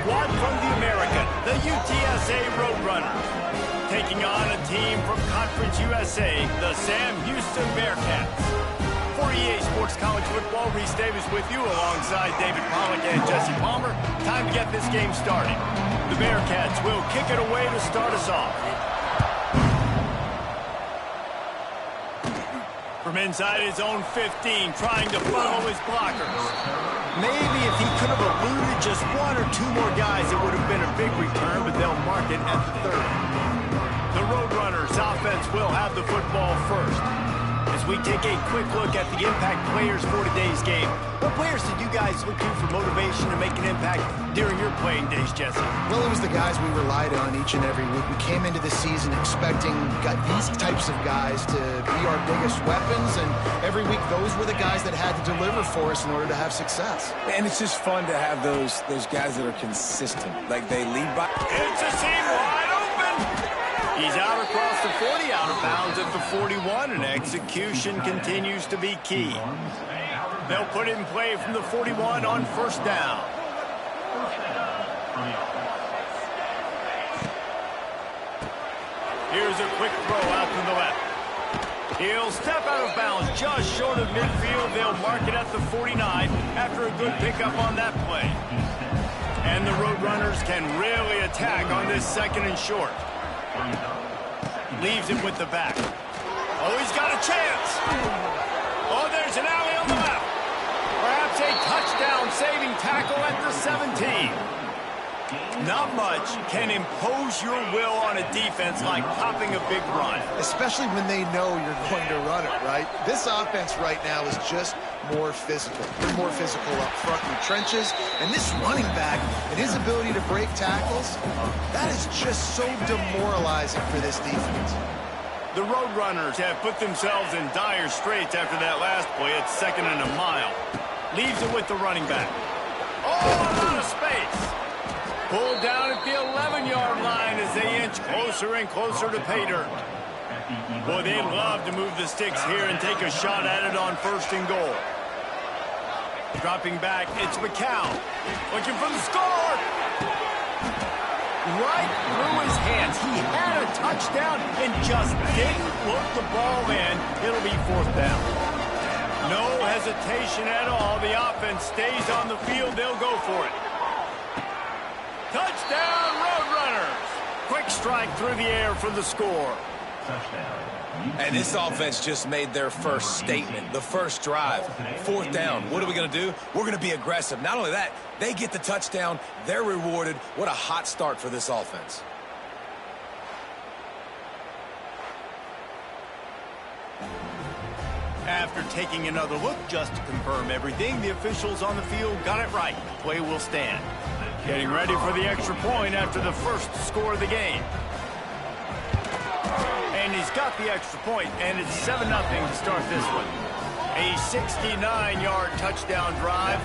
squad from the American, the UTSA Roadrunners, taking on a team from Conference USA, the Sam Houston Bearcats. For EA Sports College Football, Reese Davis with you alongside David Pollack and Jesse Palmer. Time to get this game started. The Bearcats will kick it away to start us off. From inside his own 15, trying to follow his blockers. Maybe if he could have eluded just one or two more guys, it would have been a big return, but they'll mark it at the 30. The Roadrunners offense will have the football first. As we take a quick look at the impact players for today's game, what players did you guys look to for motivation to make an impact during your playing days, Jesse? Well, it was the guys we relied on each and every week. We came into the season expecting these types of guys to be our biggest weapons, and every week those were the guys that had to deliver for us in order to have success. And it's just fun to have those guys that are consistent. Like they lead by. It's a seam wide open. He's out across the 40, out of bounds at the 41, and execution continues to be key. They'll put it in play from the 41 on first down. Here's a quick throw out to the left. He'll step out of bounds just short of midfield. They'll mark it at the 49 after a good pickup on that play. And the Roadrunners can really attack on this second and short. Leaves it with the back. Oh, he's got a chance. Oh, there's an alley on the left. Perhaps a touchdown-saving tackle at the 17. Not much can impose your will on a defense like popping a big run. Especially when they know you're going to run it, right? This offense right now is just more physical. They're more physical up front in the trenches. And this running back and his ability to break tackles, that is just so demoralizing for this defense. The Roadrunners have put themselves in dire straits after that last play. It's second and a mile. Leaves it with the running back. Oh, a lot of space. Pulled down at the 11-yard line as they inch closer and closer to pay dirt. Boy, they love to move the sticks here and take a shot at it on first and goal. Dropping back, it's McCown. Looking for the score. Right through his hands. He had a touchdown and just didn't look the ball in. It'll be fourth down. No hesitation at all. The offense stays on the field. They'll go for it. Touchdown, Roadrunners! Quick strike through the air for the score. And this offense just made their first statement, the first drive. Fourth down. What are we going to do? We're going to be aggressive. Not only that, they get the touchdown. They're rewarded. What a hot start for this offense. After taking another look just to confirm everything, the officials on the field got it right. Play will stand. Getting ready for the extra point after the first score of the game. And he's got the extra point, and it's 7-0 to start this one. A 69-yard touchdown drive.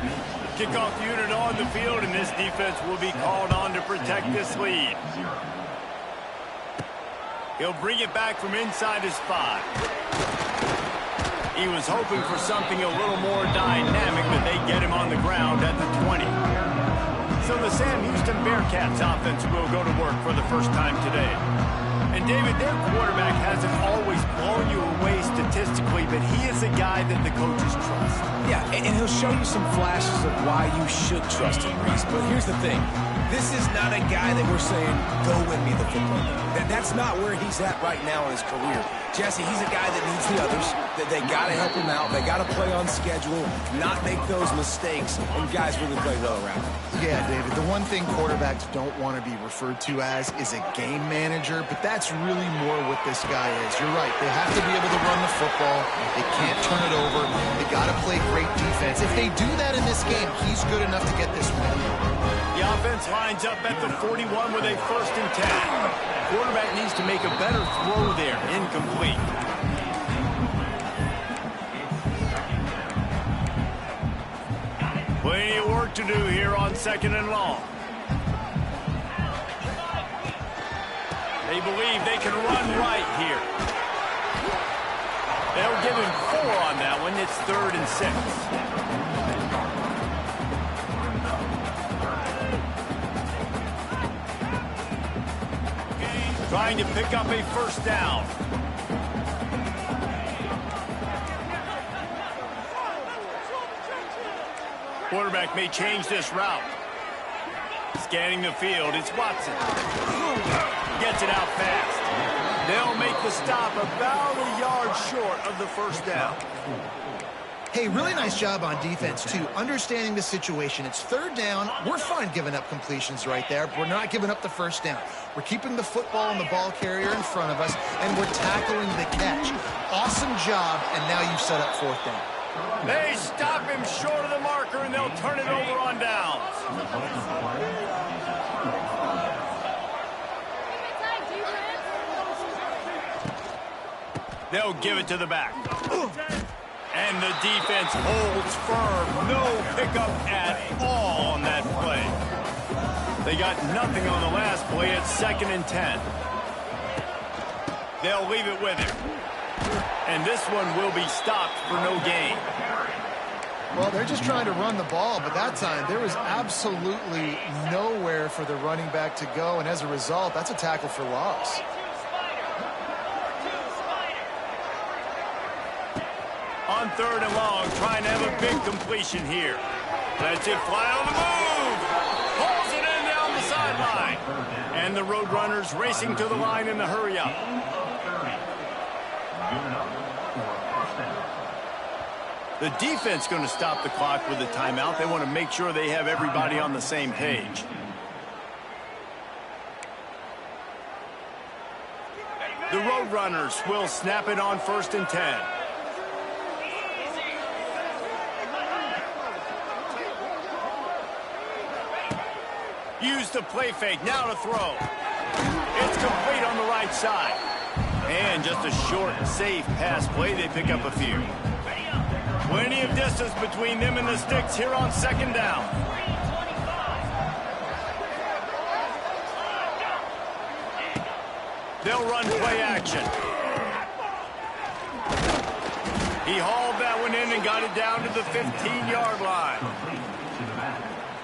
Kickoff unit on the field, and this defense will be called on to protect this lead. He'll bring it back from inside his 5. He was hoping for something a little more dynamic, but they get him on the ground at the 20. So the Sam Houston Bearcats offense will go to work for the first time today. And David, their quarterback hasn't always blown you away statistically, but he is a guy that the coaches trust. Yeah, and he'll show you some flashes of why you should trust him, Reese. But here's the thing. This is not a guy that we're saying, go win me the football game. That's not where he's at right now in his career. Jesse, he's a guy that needs the others, that they got to help him out. They got to play on schedule, not make those mistakes, and guys really play well around him. Yeah, David, the one thing quarterbacks don't want to be referred to as is a game manager, but that's really more what this guy is. You're right. They have to be able to run the football. They can't turn it over. They got to play great defense. If they do that in this game, he's good enough to get this win. The offense lines up at the 41 with a 1st and 10. Quarterback needs to make a better throw there. Incomplete. Plenty of work to do here on 2nd and long. They believe they can run right here. They'll give him 4 on that one. It's 3rd and 6. trying to pick up a first down. Quarterback may change this route. Scanning the field, it's Watson. Gets it out fast. They'll make the stop about a yard short of the first down. Hey, really nice job on defense, too, understanding the situation. It's third down. We're fine giving up completions right there, but we're not giving up the first down. We're keeping the football and the ball carrier in front of us, and we're tackling the catch. Awesome job, and now you've set up fourth down. They stop him short of the marker, and they'll turn it over on downs. They'll give it to the back. And the defense holds firm. No pickup at all on that play. They got nothing on the last play. It's 2nd and 10. They'll leave it with him. And this one will be stopped for no gain. Well, they're just trying to run the ball, but that time there was absolutely nowhere for the running back to go, and as a result, that's a tackle for loss. On 3rd and long, trying to have a big completion here. Lets it fly on the move. Pulls it in down the sideline. And the Roadrunners racing to the line in the hurry up. The defense going to stop the clock with a timeout. They want to make sure they have everybody on the same page. The Roadrunners will snap it on 1st and 10. Use the play fake, now to throw. It's complete on the right side. And just a short, safe pass play, they pick up a few. Plenty of distance between them and the sticks here on 2nd down. They'll run play action. He hauled that one in and got it down to the 15-yard line.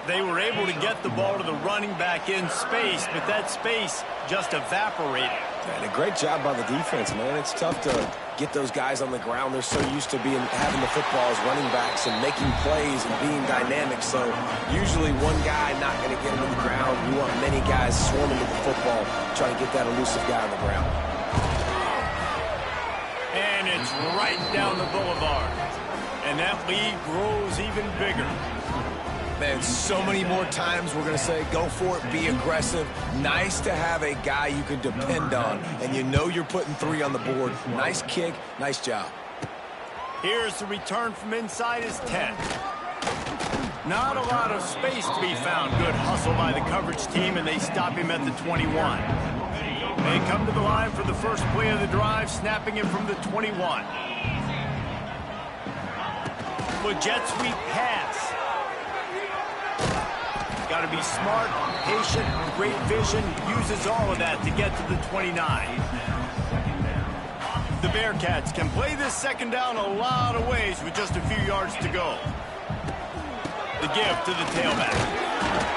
They were able to get the ball to the running back in space, but that space just evaporated. And a great job by the defense, man. It's tough to get those guys on the ground. They're so used to having the football as running backs and making plays and being dynamic. So usually one guy not going to get him to the ground. You want many guys swarming to the football, trying to get that elusive guy on the ground. And it's right down the boulevard. And that lead grows even bigger. Man, so many more times we're going to say, go for it, be aggressive. Nice to have a guy you can depend on, and you know you're putting 3 on the board. Nice kick, nice job. Here's the return from inside his 10. Not a lot of space to be found. Good hustle by the coverage team, and they stop him at the 21. They come to the line for the first play of the drive, snapping it from the 21. With jet sweep pass. Got to be smart, patient, great vision, uses all of that to get to the 29. The Bearcats can play this 2nd down a lot of ways with just a few yards to go. The give to the tailback.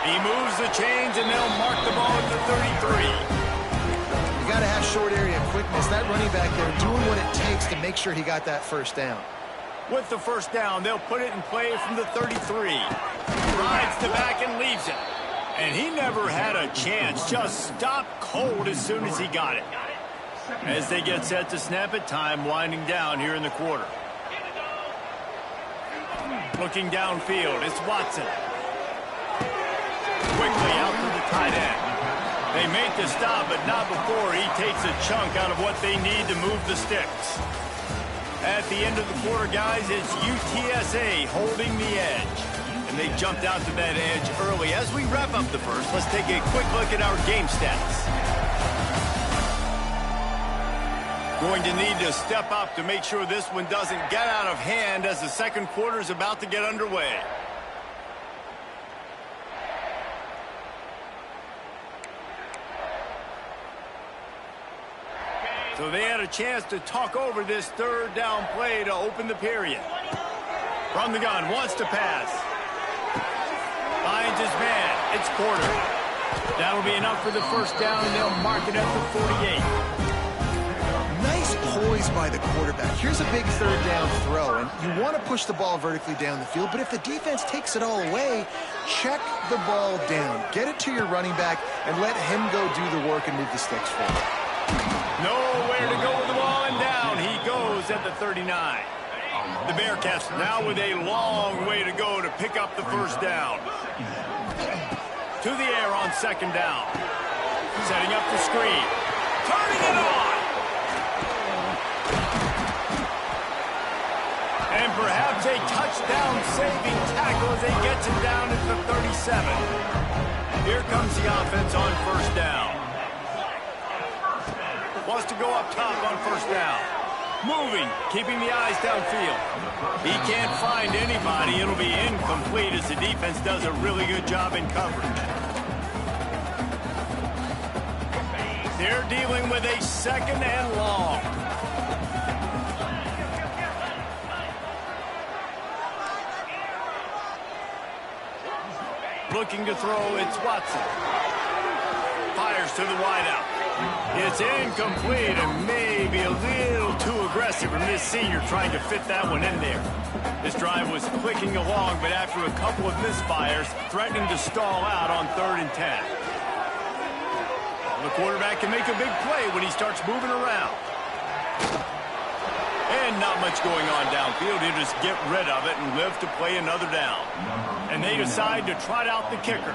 He moves the chains, and they'll mark the ball at the 33. You got to have short area quickness. That running back there doing what it takes to make sure he got that first down. With the first down, they'll put it in play from the 33. Rides the back and leaves it. And he never had a chance. Just stopped cold as soon as he got it. As they get set to snap it, time winding down here in the quarter. Looking downfield, it's Watson. Quickly out to the tight end. They make the stop, but not before he takes a chunk out of what they need to move the sticks. At the end of the quarter, guys, it's UTSA holding the edge. And they jumped out to that edge early. As we wrap up the first, let's take a quick look at our game stats. Going to need to step up to make sure this one doesn't get out of hand as the 2nd quarter is about to get underway. So they had a chance to talk over this 3rd down play to open the period. From the gun, wants to pass. Finds his man. It's Porter. That'll be enough for the first down, and they'll mark it at the 48. Nice poise by the quarterback. Here's a big third down throw, and you want to push the ball vertically down the field, but if the defense takes it all away, check the ball down. Get it to your running back and let him go do the work and move the sticks forward. Nowhere to go with the ball, and down he goes at the 39. The Bearcats now with a long way to go to pick up the first down. To the air on second down. Setting up the screen. Turning it on. And perhaps a touchdown-saving tackle as he gets it down at the 37. Here comes the offense on first down. Wants to go up top on first down. Moving, keeping the eyes downfield. He can't find anybody. It'll be incomplete as the defense does a really good job in coverage. They're dealing with a second and long. Looking to throw, it's Watson. Fires to the wideout. It's incomplete and maybe a little too aggressive from this senior trying to fit that one in there. This drive was clicking along, but after a couple of misfires, threatening to stall out on 3rd and 10. The quarterback can make a big play when he starts moving around. And not much going on downfield. He'll just get rid of it and live to play another down. And they decide to trot out the kicker.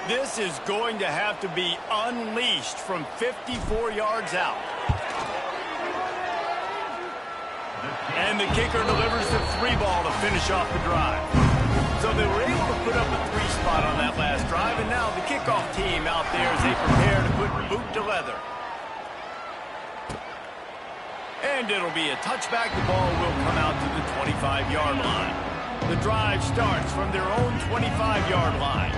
This is going to have to be unleashed from 54 yards out. And the kicker delivers the 3 ball to finish off the drive. So they were able to put up a 3 spot on that last drive, and now the kickoff team out there as they prepare to put boot to leather. And it'll be a touchback. The ball will come out to the 25-yard line. The drive starts from their own 25-yard line.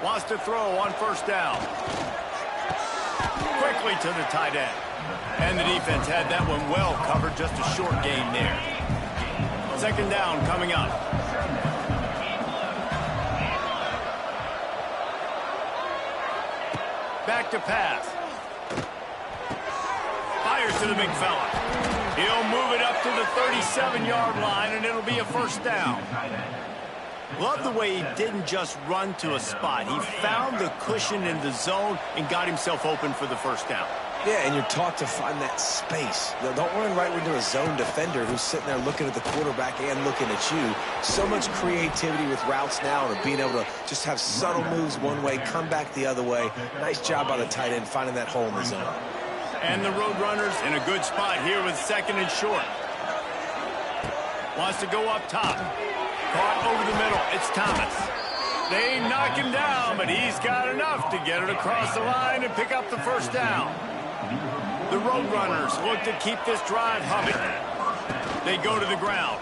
Wants to throw on first down. Quickly to the tight end. And the defense had that one well covered, just a short gain there. Second down coming up. Back to pass. Fires to the big fella. He'll move it up to the 37-yard line, and it'll be a first down. Love the way he didn't just run to a spot. He found the cushion in the zone and got himself open for the first down. Yeah, and you're taught to find that space. Don't run right into a zone defender who's sitting there looking at the quarterback and looking at you. So much creativity with routes now and being able to just have subtle moves one way, come back the other way. Nice job by the tight end finding that hole in the zone. And the Roadrunners in a good spot here with second and short. Wants to go up top. Caught over the middle. It's Thomas. They knock him down, but he's got enough to get it across the line and pick up the first down. The Roadrunners look to keep this drive humming. They go to the ground.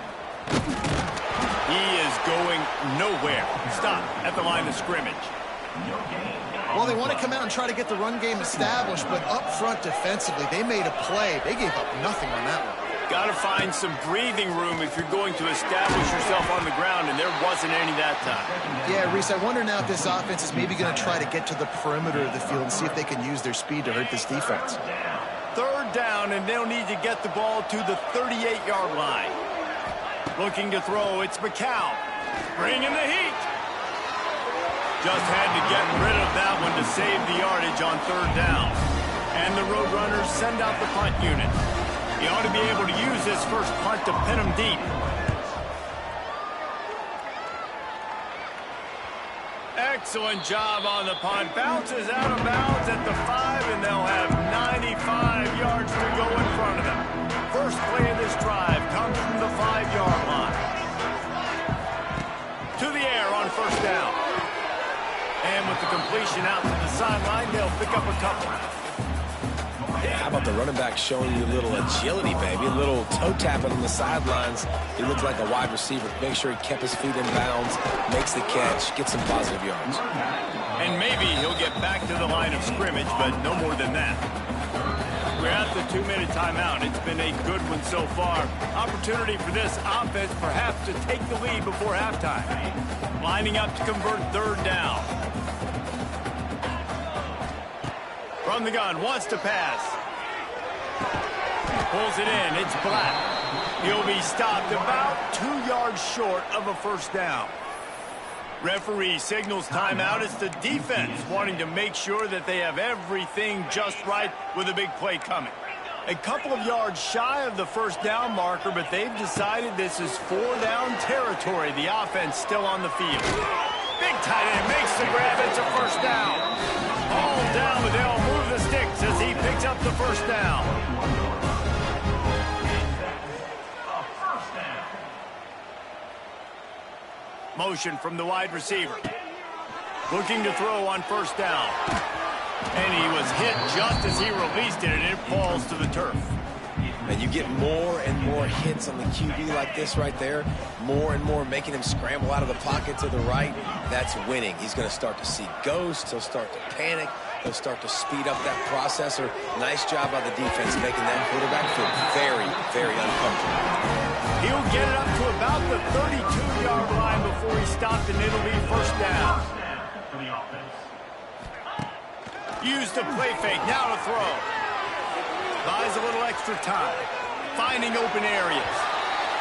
He is going nowhere. Stop at the line of scrimmage. Well, they want to come out and try to get the run game established, but up front defensively, they made a play. They gave up nothing on that one. Got to find some breathing room if you're going to establish yourself on the ground, and there wasn't any that time. Yeah, Reese, I wonder now if this offense is maybe going to try to get to the perimeter of the field and see if they can use their speed to hurt this defense. Third down, and they'll need to get the ball to the 38-yard line. Looking to throw, it's McCown. Bringing the heat. Just had to get rid of that one to save the yardage on third down. And the Roadrunners send out the punt unit. He ought to be able to use this first punt to pin him deep. Excellent job on the punt. Bounces out of bounds at the 5, and they'll have 95 yards to go in front of them. First play of this drive comes from the 5-yard line. To the air on first down. And with the completion out to the sideline, they'll pick up a couple. Yeah, how about the running back showing you a little agility, baby? A little toe tapping on the sidelines. He looked like a wide receiver. Make sure he kept his feet in bounds, makes the catch, gets some positive yards. And maybe he'll get back to the line of scrimmage, but no more than that. We're at the 2-minute timeout. It's been a good one so far. Opportunity for this offense perhaps to take the lead before halftime. Lining up to convert third down. From the gun, wants to pass. Pulls it in, it's Black. He'll be stopped about 2 yards short of a first down. Referee signals timeout. It's the defense wanting to make sure that they have everything just right with a big play coming. A couple of yards shy of the first down marker, but they've decided this is 4-down territory. The offense still on the field. Big tight end makes the grab. It's a first down. All down, but they'll move the sticks as he picks up the first down. Motion from the wide receiver. Looking to throw on first down. And he was hit just as he released it, and it falls to the turf. And you get more and more hits on the QB like this right there. More and more making him scramble out of the pocket to the right. That's winning. He's going to start to see ghosts. He'll start to panic. He'll start to speed up that processor. Nice job by the defense making that quarterback feel very, very uncomfortable. He'll get it up to about the 32-yard line before he stopped, and it'll be first down. Used to play fake, now to throw. Buys a little extra time. Finding open areas.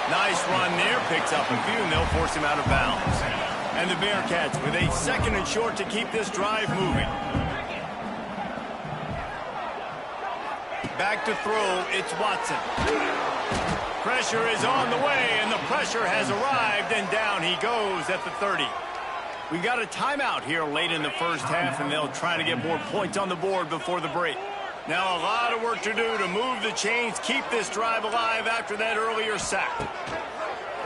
Nice run there, picks up a few, and they'll force him out of bounds. And the Bearcats with a 2nd and short to keep this drive moving. Back to throw, it's Watson. Pressure is on the way, and the pressure has arrived, and down he goes at the 30. We got a timeout here late in the first half, and they'll try to get more points on the board before the break. Now a lot of work to do to move the chains, keep this drive alive after that earlier sack.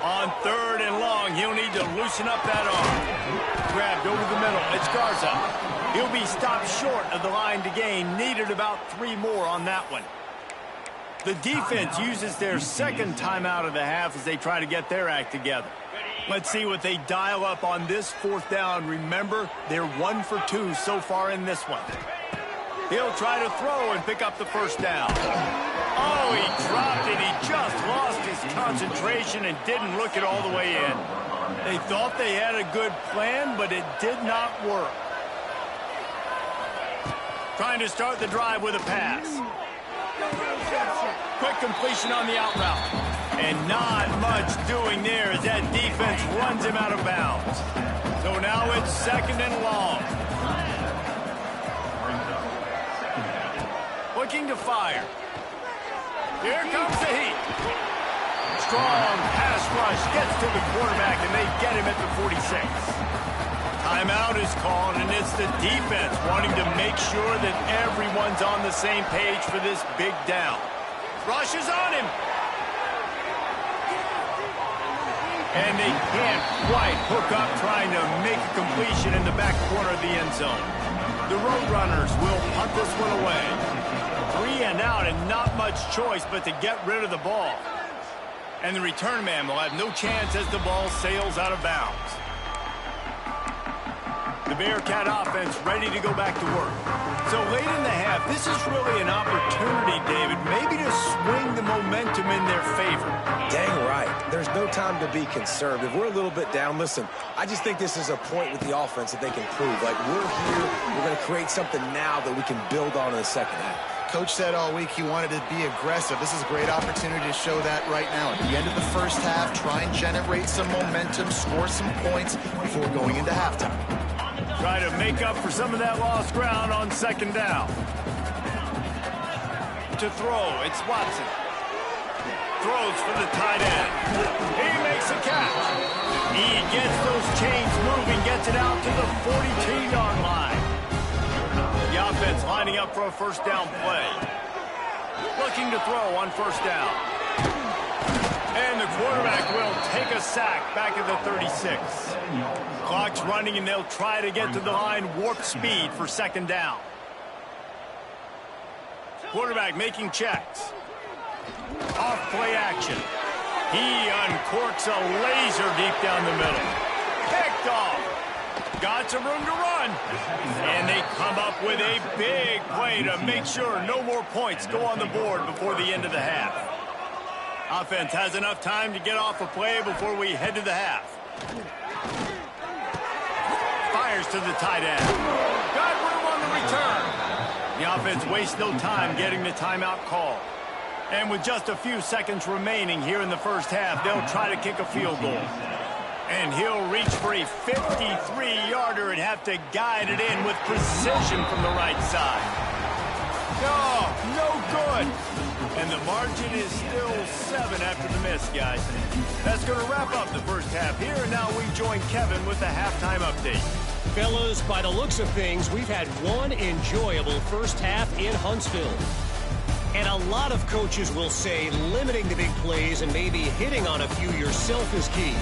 On 3rd and long, he'll need to loosen up that arm. Grabbed over the middle, it's Garza. He'll be stopped short of the line to gain, needed about 3 more on that one. The defense uses their 2nd timeout of the half as they try to get their act together. Let's see what they dial up on this 4th down. Remember, they're 1 for 2 so far in this one. He'll try to throw and pick up the first down. Oh, he dropped it. He just lost his concentration and didn't look it all the way in. They thought they had a good plan, but it did not work. Trying to start the drive with a pass. Quick completion on the out route. And not much doing there as that defense runs him out of bounds. So now it's 2nd and long. Looking to fire. Here comes the heat. Strong pass rush gets to the quarterback, and they get him at the 46. Timeout is called, and it's the defense wanting to make sure that everyone's on the same page for this big down. Rush is on him. And they can't quite hook up trying to make a completion in the back corner of the end zone. The Roadrunners will punt this one away. 3 and out, and not much choice but to get rid of the ball. And the return man will have no chance as the ball sails out of bounds. The Bearcat offense ready to go back to work. So late in the half, this is really an opportunity, David, maybe to swing the momentum in their favor. Dang right. There's no time to be concerned. If we're a little bit down, listen, I just think this is a point with the offense that they can prove. Like, we're here, we're going to create something now that we can build on in the second half. Coach said all week he wanted to be aggressive. This is a great opportunity to show that right now. At the end of the first half, try and generate some momentum, score some points before going into halftime. Try to make up for some of that lost ground on 2nd down. To throw, it's Watson. Throws for the tight end. He makes a catch. He gets those chains moving, gets it out to the 42-yard line. The offense lining up for a first down play. Looking to throw on first down. And the quarterback will take a sack back at the 36. Clock's running, and they'll try to get to the line, warp speed for 2nd down. Quarterback making checks. Off play action. He uncorks a laser deep down the middle. Picked off. Got some room to run. And they come up with a big play to make sure no more points go on the board before the end of the half. Offense has enough time to get off a play before we head to the half. Fires to the tight end. Got room on the return. The offense wastes no time getting the timeout call. And with just a few seconds remaining here in the first half, they'll try to kick a field goal. And he'll reach for a 53-yarder and have to guide it in with precision from the right side. Oh, no good. And the margin is still 7 after the miss, guys. That's going to wrap up the first half here. And now we join Kevin with the halftime update. Fellas, by the looks of things, we've had one enjoyable first half in Huntsville. And a lot of coaches will say limiting the big plays and maybe hitting on a few yourself is key.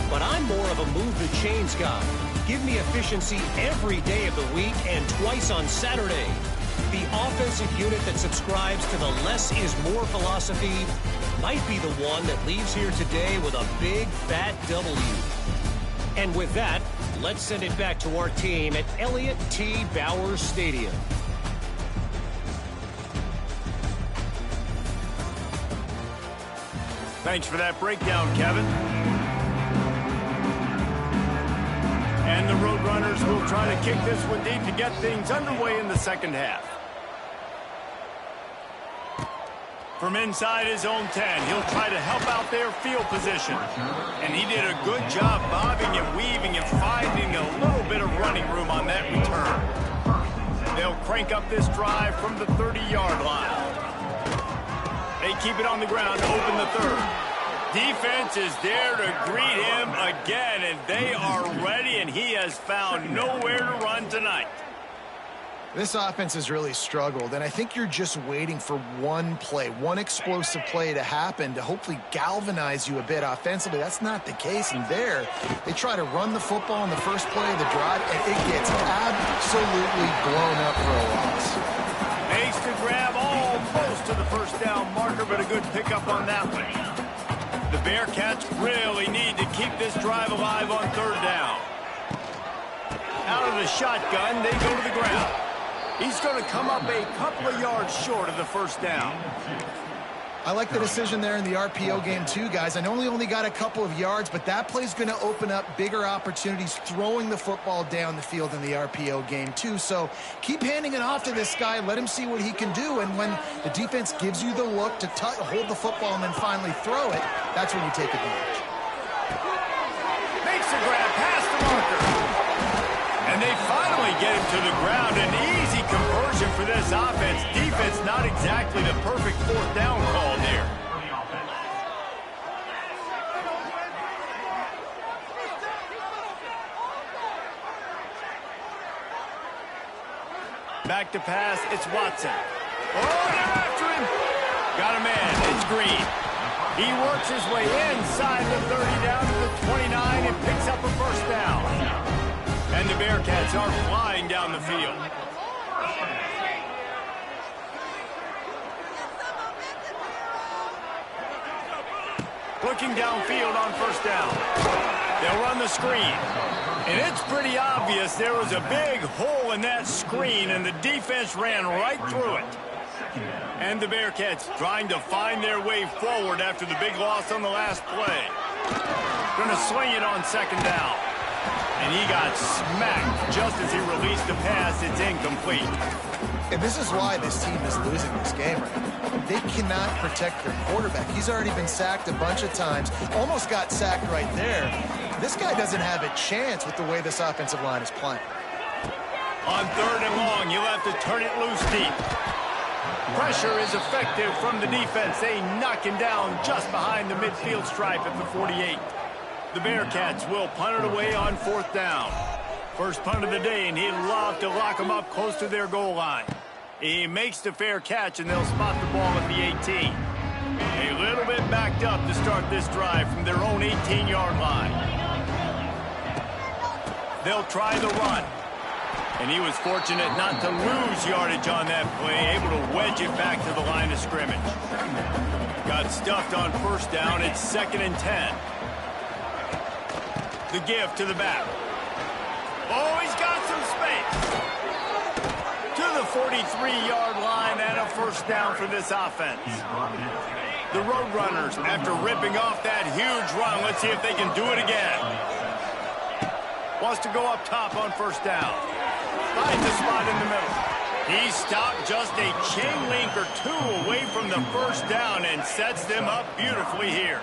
But I'm more of a move the chains guy. Give me efficiency every day of the week and twice on Saturday. The offensive unit that subscribes to the less is more philosophy might be the one that leaves here today with a big fat W. And with that, let's send it back to our team at Elliott T. Bowers Stadium. Thanks for that breakdown, Kevin. And the Roadrunners will try to kick this one deep to get things underway in the second half. From inside his own 10, he'll try to help out their field position. And he did a good job bobbing and weaving and finding a little bit of running room on that return. They'll crank up this drive from the 30-yard line. They keep it on the ground to open the third. Defense is there to greet him again, and they are ready, and he has found nowhere to run tonight. This offense has really struggled, and I think you're just waiting for one play, one explosive play to happen to hopefully galvanize you a bit offensively. That's not the case, and there, they try to run the football in the first play of the drive, and it gets absolutely blown up for a loss. Makes the grab almost to the first down marker, but a good pickup on that one. The Bearcats really need to keep this drive alive on third down. Out of the shotgun, they go to the ground. He's going to come up a couple of yards short of the first down. I like the decision there in the RPO game too, guys. I know he only got a couple of yards, but that play's going to open up bigger opportunities throwing the football down the field in the RPO game too. So keep handing it off to this guy. Let him see what he can do. And when the defense gives you the look to hold the football and then finally throw it, that's when you take advantage. Makes the grab past the marker. And they finally get him to the ground. An easy conversion for this offense. Defense not exactly the perfect fourth down call there. Back to pass, it's Watson. Oh, they're after him. Got a man, it's Green. He works his way inside the 30 down to the 29 and picks up a first down. And the Bearcats are flying down the field. Looking downfield on first down. They'll run the screen. And it's pretty obvious there was a big hole in that screen, and the defense ran right through it. And the Bearcats trying to find their way forward after the big loss on the last play. Going to swing it on second down. And he got smacked just as he released the pass. It's incomplete. And this is why this team is losing this game right now. They cannot protect their quarterback. He's already been sacked a bunch of times. Almost got sacked right there. This guy doesn't have a chance with the way this offensive line is playing. On third and long, you'll have to turn it loose deep. Pressure is effective from the defense. They knock him down just behind the midfield stripe at the 48. The Bearcats will punt it away on fourth down. First punt of the day, and he'd love to lock them up close to their goal line. He makes the fair catch, and they'll spot the ball at the 18. A little bit backed up to start this drive from their own 18-yard line. They'll try the run. And he was fortunate not to lose yardage on that play, able to wedge it back to the line of scrimmage. Got stuffed on first down. It's 2nd and 10. The give to the back. Oh, he's got some space. To the 43-yard line and a first down for this offense. The Roadrunners, after ripping off that huge run, let's see if they can do it again. Wants to go up top on first down. Finds a spot in the middle. He stopped just a chain link or two away from the first down and sets them up beautifully here.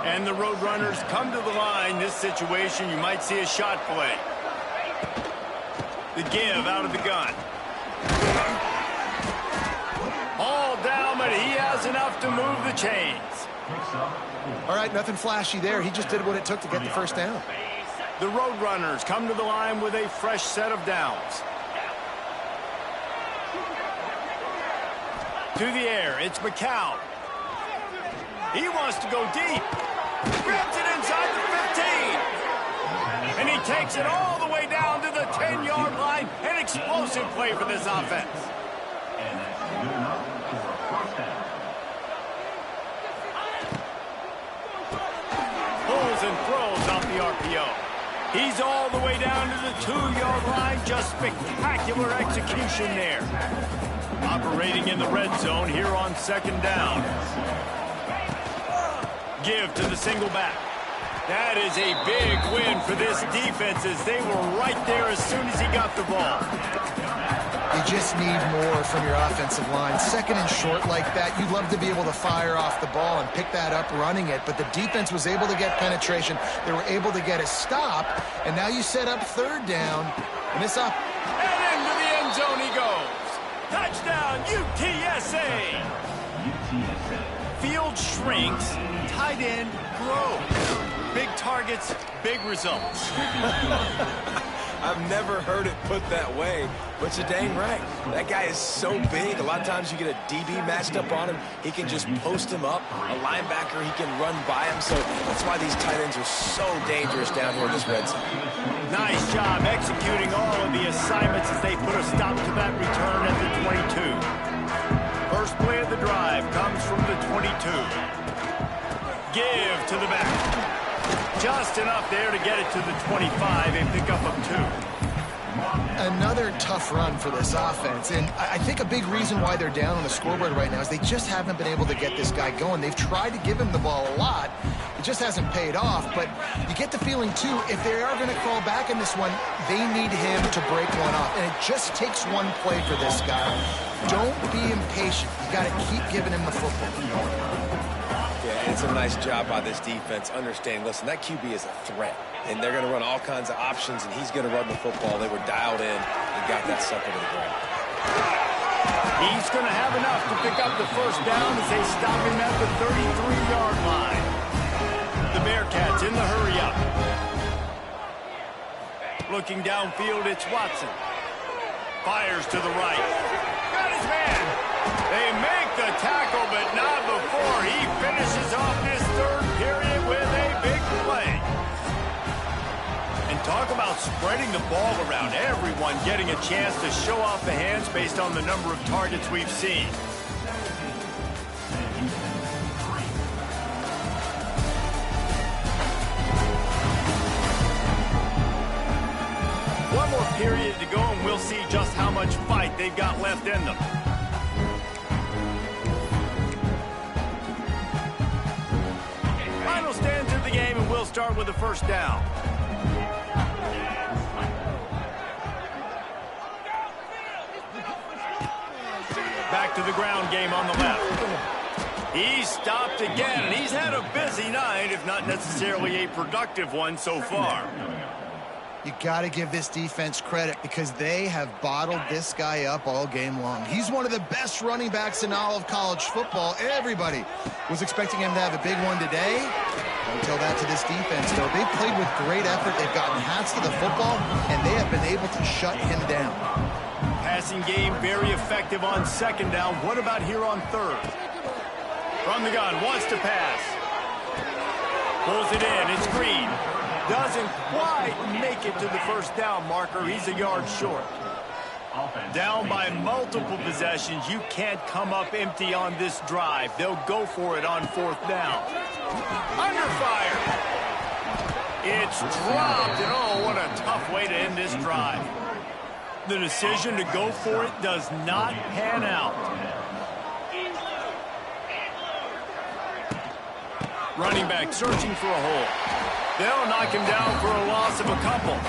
And the Roadrunners come to the line. This situation, you might see a shot play. The give out of the gun. All down, but he has enough to move the chains. All right, nothing flashy there. He just did what it took to get the first down. The Roadrunners come to the line with a fresh set of downs. To the air, it's McCown. He wants to go deep. Grabs it inside the 15. And he takes it all the way down to the 10-yard line. An explosive play for this offense. Pulls and throws off the RPO. He's all the way down to the 2-yard line. Just spectacular execution there. Operating in the red zone here on second down. Give to the single back. That is a big win for this defense as they were right there as soon as he got the ball. You just need more from your offensive line. Second and short like that, you'd love to be able to fire off the ball and pick that up running it, but the defense was able to get penetration. They were able to get a stop, and now you set up third down. And this up. And into the end zone he goes. Touchdown, UTSA. Field shrinks, tight end grows. Big targets, big results. I've never heard it put that way, but you're dang right. That guy is so big. A lot of times you get a DB matched up on him. He can just post him up. A linebacker, he can run by him. So that's why these tight ends are so dangerous down here in this red zone. Nice job executing all of the assignments as they put a stop to that return at the 22. First play of the drive comes from the 22. Give to the back. Just enough there to get it to the 25, a pickup of 2. Another tough run for this offense, and I think a big reason why they're down on the scoreboard right now is they just haven't been able to get this guy going. They've tried to give him the ball a lot. It just hasn't paid off, but you get the feeling, too, if they are going to crawl back in this one, they need him to break one off, and it just takes one play for this guy. Don't be impatient. You got to keep giving him the football. Yeah, it's a nice job by this defense. Understanding, listen, that QB is a threat, and they're going to run all kinds of options, and he's going to run the football. They were dialed in and got that sucker to the ground. He's going to have enough to pick up the first down as they stop him at the 33-yard line. The Bearcats in the hurry-up. Looking downfield, it's Watson. Fires to the right. Got his man. They make the tackle, but not before he finishes off this third period with a big play. And talk about spreading the ball around. Everyone getting a chance to show off the hands based on the number of targets we've seen. One more period to go, and we'll see just how much fight they've got left in them. Final stanza of the game, and we'll start with the first down. Back to the ground game on the left. He's stopped again, and he's had a busy night, if not necessarily a productive one so far. You got to give this defense credit because they have bottled this guy up all game long. He's one of the best running backs in all of college football. Everybody was expecting him to have a big one today. Don't tell that to this defense, though. They've played with great effort. They've gotten hats to the football, and they have been able to shut him down. Passing game very effective on second down. What about here on third? From the gun, wants to pass. Pulls it in, it's Green. Doesn't quite make it to the first down marker. He's a yard short. Down by multiple possessions. You can't come up empty on this drive. They'll go for it on fourth down. Under fire. It's dropped, and oh, what a tough way to end this drive. The decision to go for it does not pan out. Running back searching for a hole. They'll knock him down for a loss of a couple.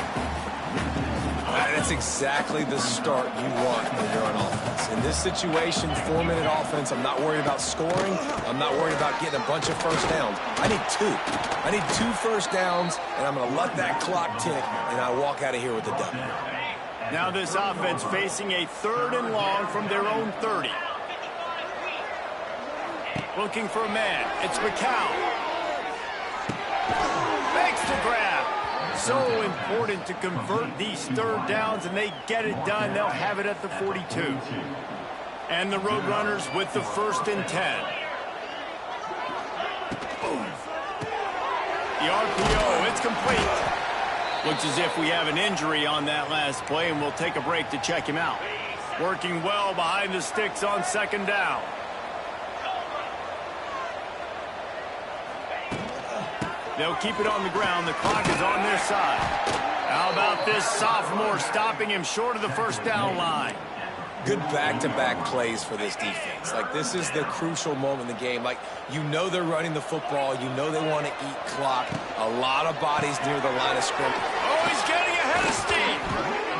That's exactly the start you want when you're on offense. In this situation, 4-minute offense, I'm not worried about scoring. I'm not worried about getting a bunch of first downs. I need 2. I need 2 first downs, and I'm going to let that clock tick, and I walk out of here with a W. Now this offense facing a 3rd and long from their own 30. Looking for a man. It's McCown. Makes the grab. So important to convert these 3rd downs, and they get it done. They'll have it at the 42. And the Roadrunners with the 1st and 10. The RPO, it's complete. Looks as if we have an injury on that last play, and we'll take a break to check him out. Working well behind the sticks on 2nd down. They'll keep it on the ground. The clock is on their side. How about this sophomore stopping him short of the 1st down line? Good back-to-back plays for this defense. Like, this is the crucial moment in the game. Like, you know they're running the football. You know they want to eat clock. A lot of bodies near the line of scrimmage. Oh, he's getting ahead of steam.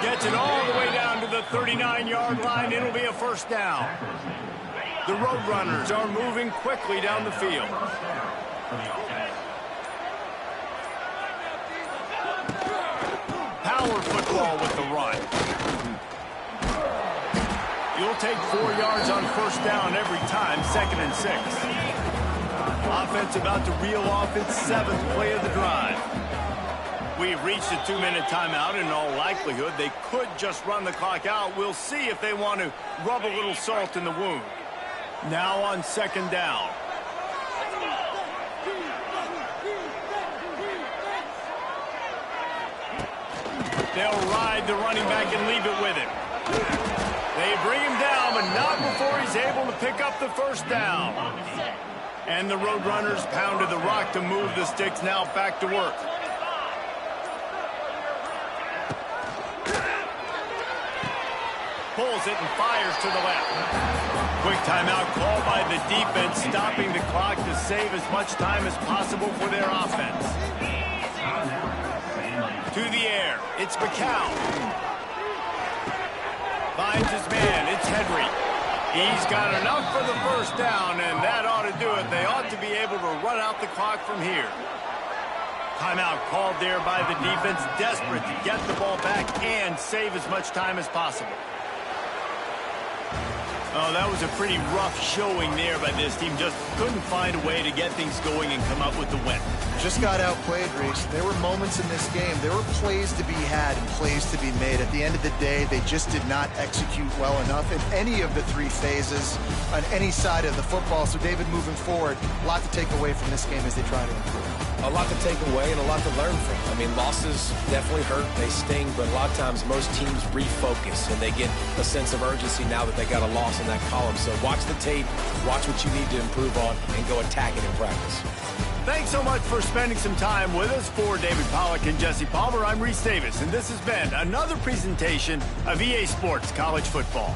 Gets it all the way down to the 39-yard line. It'll be a 1st down. The Roadrunners are moving quickly down the field. Power football with the run. You'll take 4 yards on 1st down every time, 2nd and 6. Offense about to reel off its 7th play of the drive. We've reached a 2-minute timeout. In all likelihood, they could just run the clock out. We'll see if they want to rub a little salt in the wound. Now on 2nd down. They'll ride the running back and leave it with him. They bring him down, but not before he's able to pick up the 1st down. And the Roadrunners pounded the rock to move the sticks. Now back to work. Pulls it and fires to the left. Quick timeout called by the defense, stopping the clock to save as much time as possible for their offense. To the air, it's McCown. Finds his man, it's Henry. He's got enough for the 1st down, and that ought to do it. They ought to be able to run out the clock from here. Timeout called there by the defense, desperate to get the ball back and save as much time as possible. Oh, that was a pretty rough showing there by this team. Just couldn't find a way to get things going and come up with the win. Just got outplayed, Reese. There were moments in this game. There were plays to be had and plays to be made. At the end of the day, they just did not execute well enough in any of the 3 phases on any side of the football. So, David, moving forward, a lot to take away from this game as they try to improve. A lot to take away and a lot to learn from. I mean, losses definitely hurt, they sting, but a lot of times most teams refocus and they get a sense of urgency now that they got a loss in that column. So watch the tape, watch what you need to improve on, and go attack it in practice. Thanks so much for spending some time with us. For David Pollack and Jesse Palmer, I'm Reese Davis, and this has been another presentation of EA Sports College Football.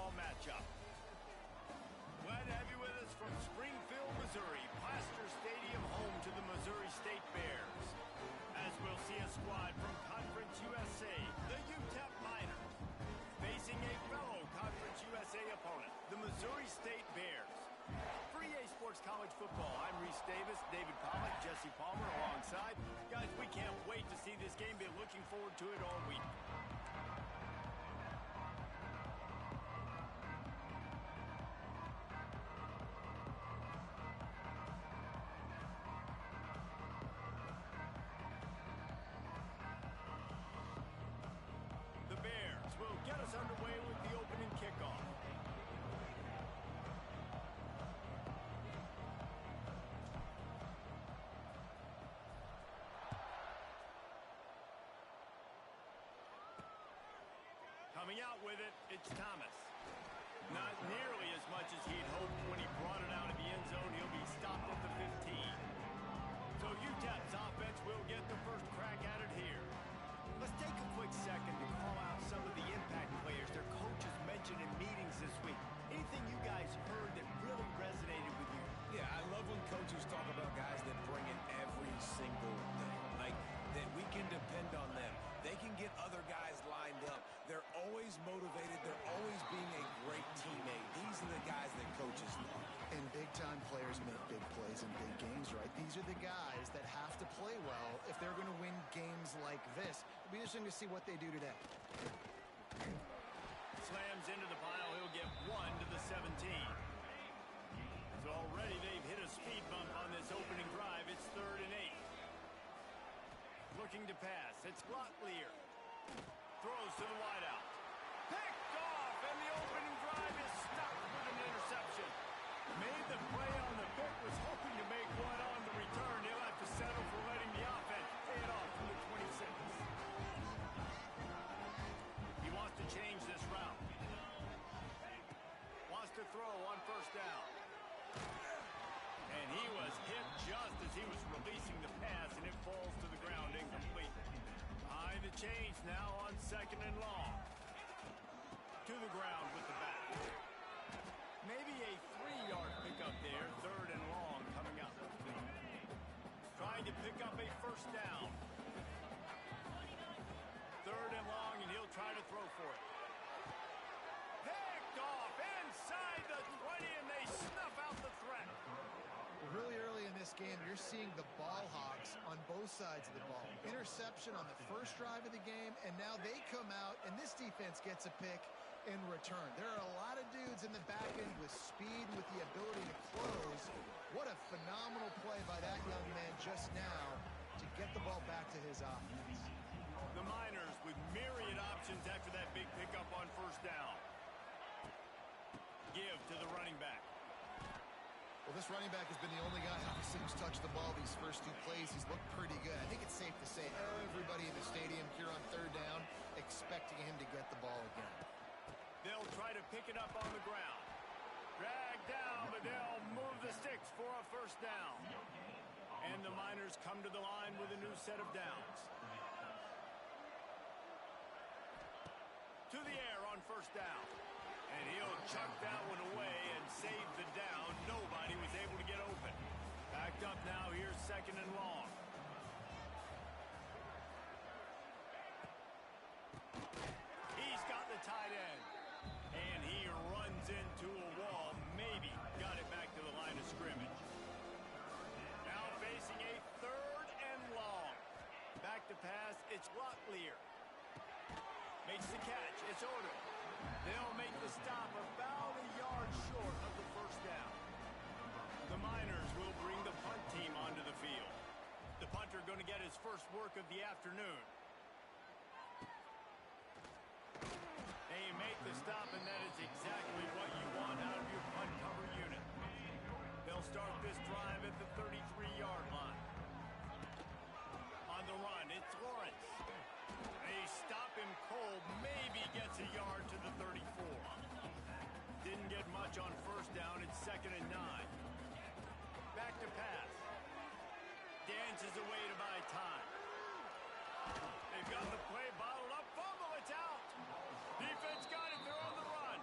football matchup. Glad to have you with us from Springfield, Missouri, Plaster Stadium, home to the Missouri State Bears. As we'll see a squad from Conference USA, the UTEP Miners, facing a fellow Conference USA opponent, the Missouri State Bears. For EA Sports College Football, I'm Reese Davis, David Pollack, Jesse Palmer alongside. Guys, we can't wait to see this game. Been looking forward to it all week. The Bears will get us underway with the opening kickoff. Coming out with it, it's Thomas. Not nearly as much as he'd hoped when he brought it out of the end zone. He'll be stopped at the 15. So UTEP's offense will get the first crack at it here. Let's take a quick second to call out some of the impact players their coaches mentioned in meetings this week. Anything you guys heard that really resonated with you? Yeah, I love when coaches talk about guys that bring it every single day. Like, that we can depend on them. They can get other guys lined up. They're always motivated. They're always being a great teammate. These are the guys that coaches love. And big-time players make big plays in big games, right? These are the guys that have to play well if they're going to win games like this. It'll be interesting to see what they do today. Slams into the pile. He'll get 1 to the 17. So already they've hit a speed bump on this opening drive. It's 3rd and 8. Looking to pass. It's Locklear. Throws to the wideout. Picked off, and the opening drive is stopped with an interception. Made the play on the pick, was hoping to make one on the return. He'll have to settle for letting the offense pay it off from the 26. He wants to change this route. Wants to throw on 1st down. And he was hit just as he was releasing the pass, and it falls to the ground incomplete. Behind the chains now on 2nd and long. To the ground with the bat. Maybe a 3-yard pickup there. 3rd and long coming up. Trying to pick up a 1st down. 3rd and long, and he'll try to throw for it. Picked off inside the 20, and they snuff out the threat. Really early in this game, you're seeing the ball hawks on both sides of the ball. Interception on the first drive of the game, and now they come out, and this defense gets a pick in return. There are a lot of dudes in the back end with speed, with the ability to close. What a phenomenal play by that young man just now to get the ball back to his offense. The Miners with myriad options after that big pickup on 1st down. Give to the running back. Well, this running back has been the only guy obviously who's touched the ball these first 2 plays. He's looked pretty good. I think it's safe to say everybody in the stadium here on 3rd down expecting him to get the ball again. They'll try to pick it up on the ground. Drag down, but they'll move the sticks for a 1st down. And the Miners come to the line with a new set of downs. To the air on 1st down. And he'll chuck that one away and save the down. Nobody was able to get open. Backed up now. Here's 2nd and long. He's got the tight end. And he runs into a wall. Maybe got it back to the line of scrimmage. Now facing a 3rd and long. Back to pass. It's Locklear. Makes the catch. It's Odom. They'll make the stop about a yard short of the 1st down. The Miners will bring the punt team onto the field. The punter going to get his first work of the afternoon. They make the stop, and that is exactly what you want out of your punt cover unit. They'll start this drive at the 33-yard line. On the run, it's Lawrence. They stop him cold, maybe gets a yard to the 34. Didn't get much on 1st down. It's 2nd and 9. Back to pass. Dances away to buy time. They've got the play bottled up. Fumble, it's out. Defense got it. They're on the run.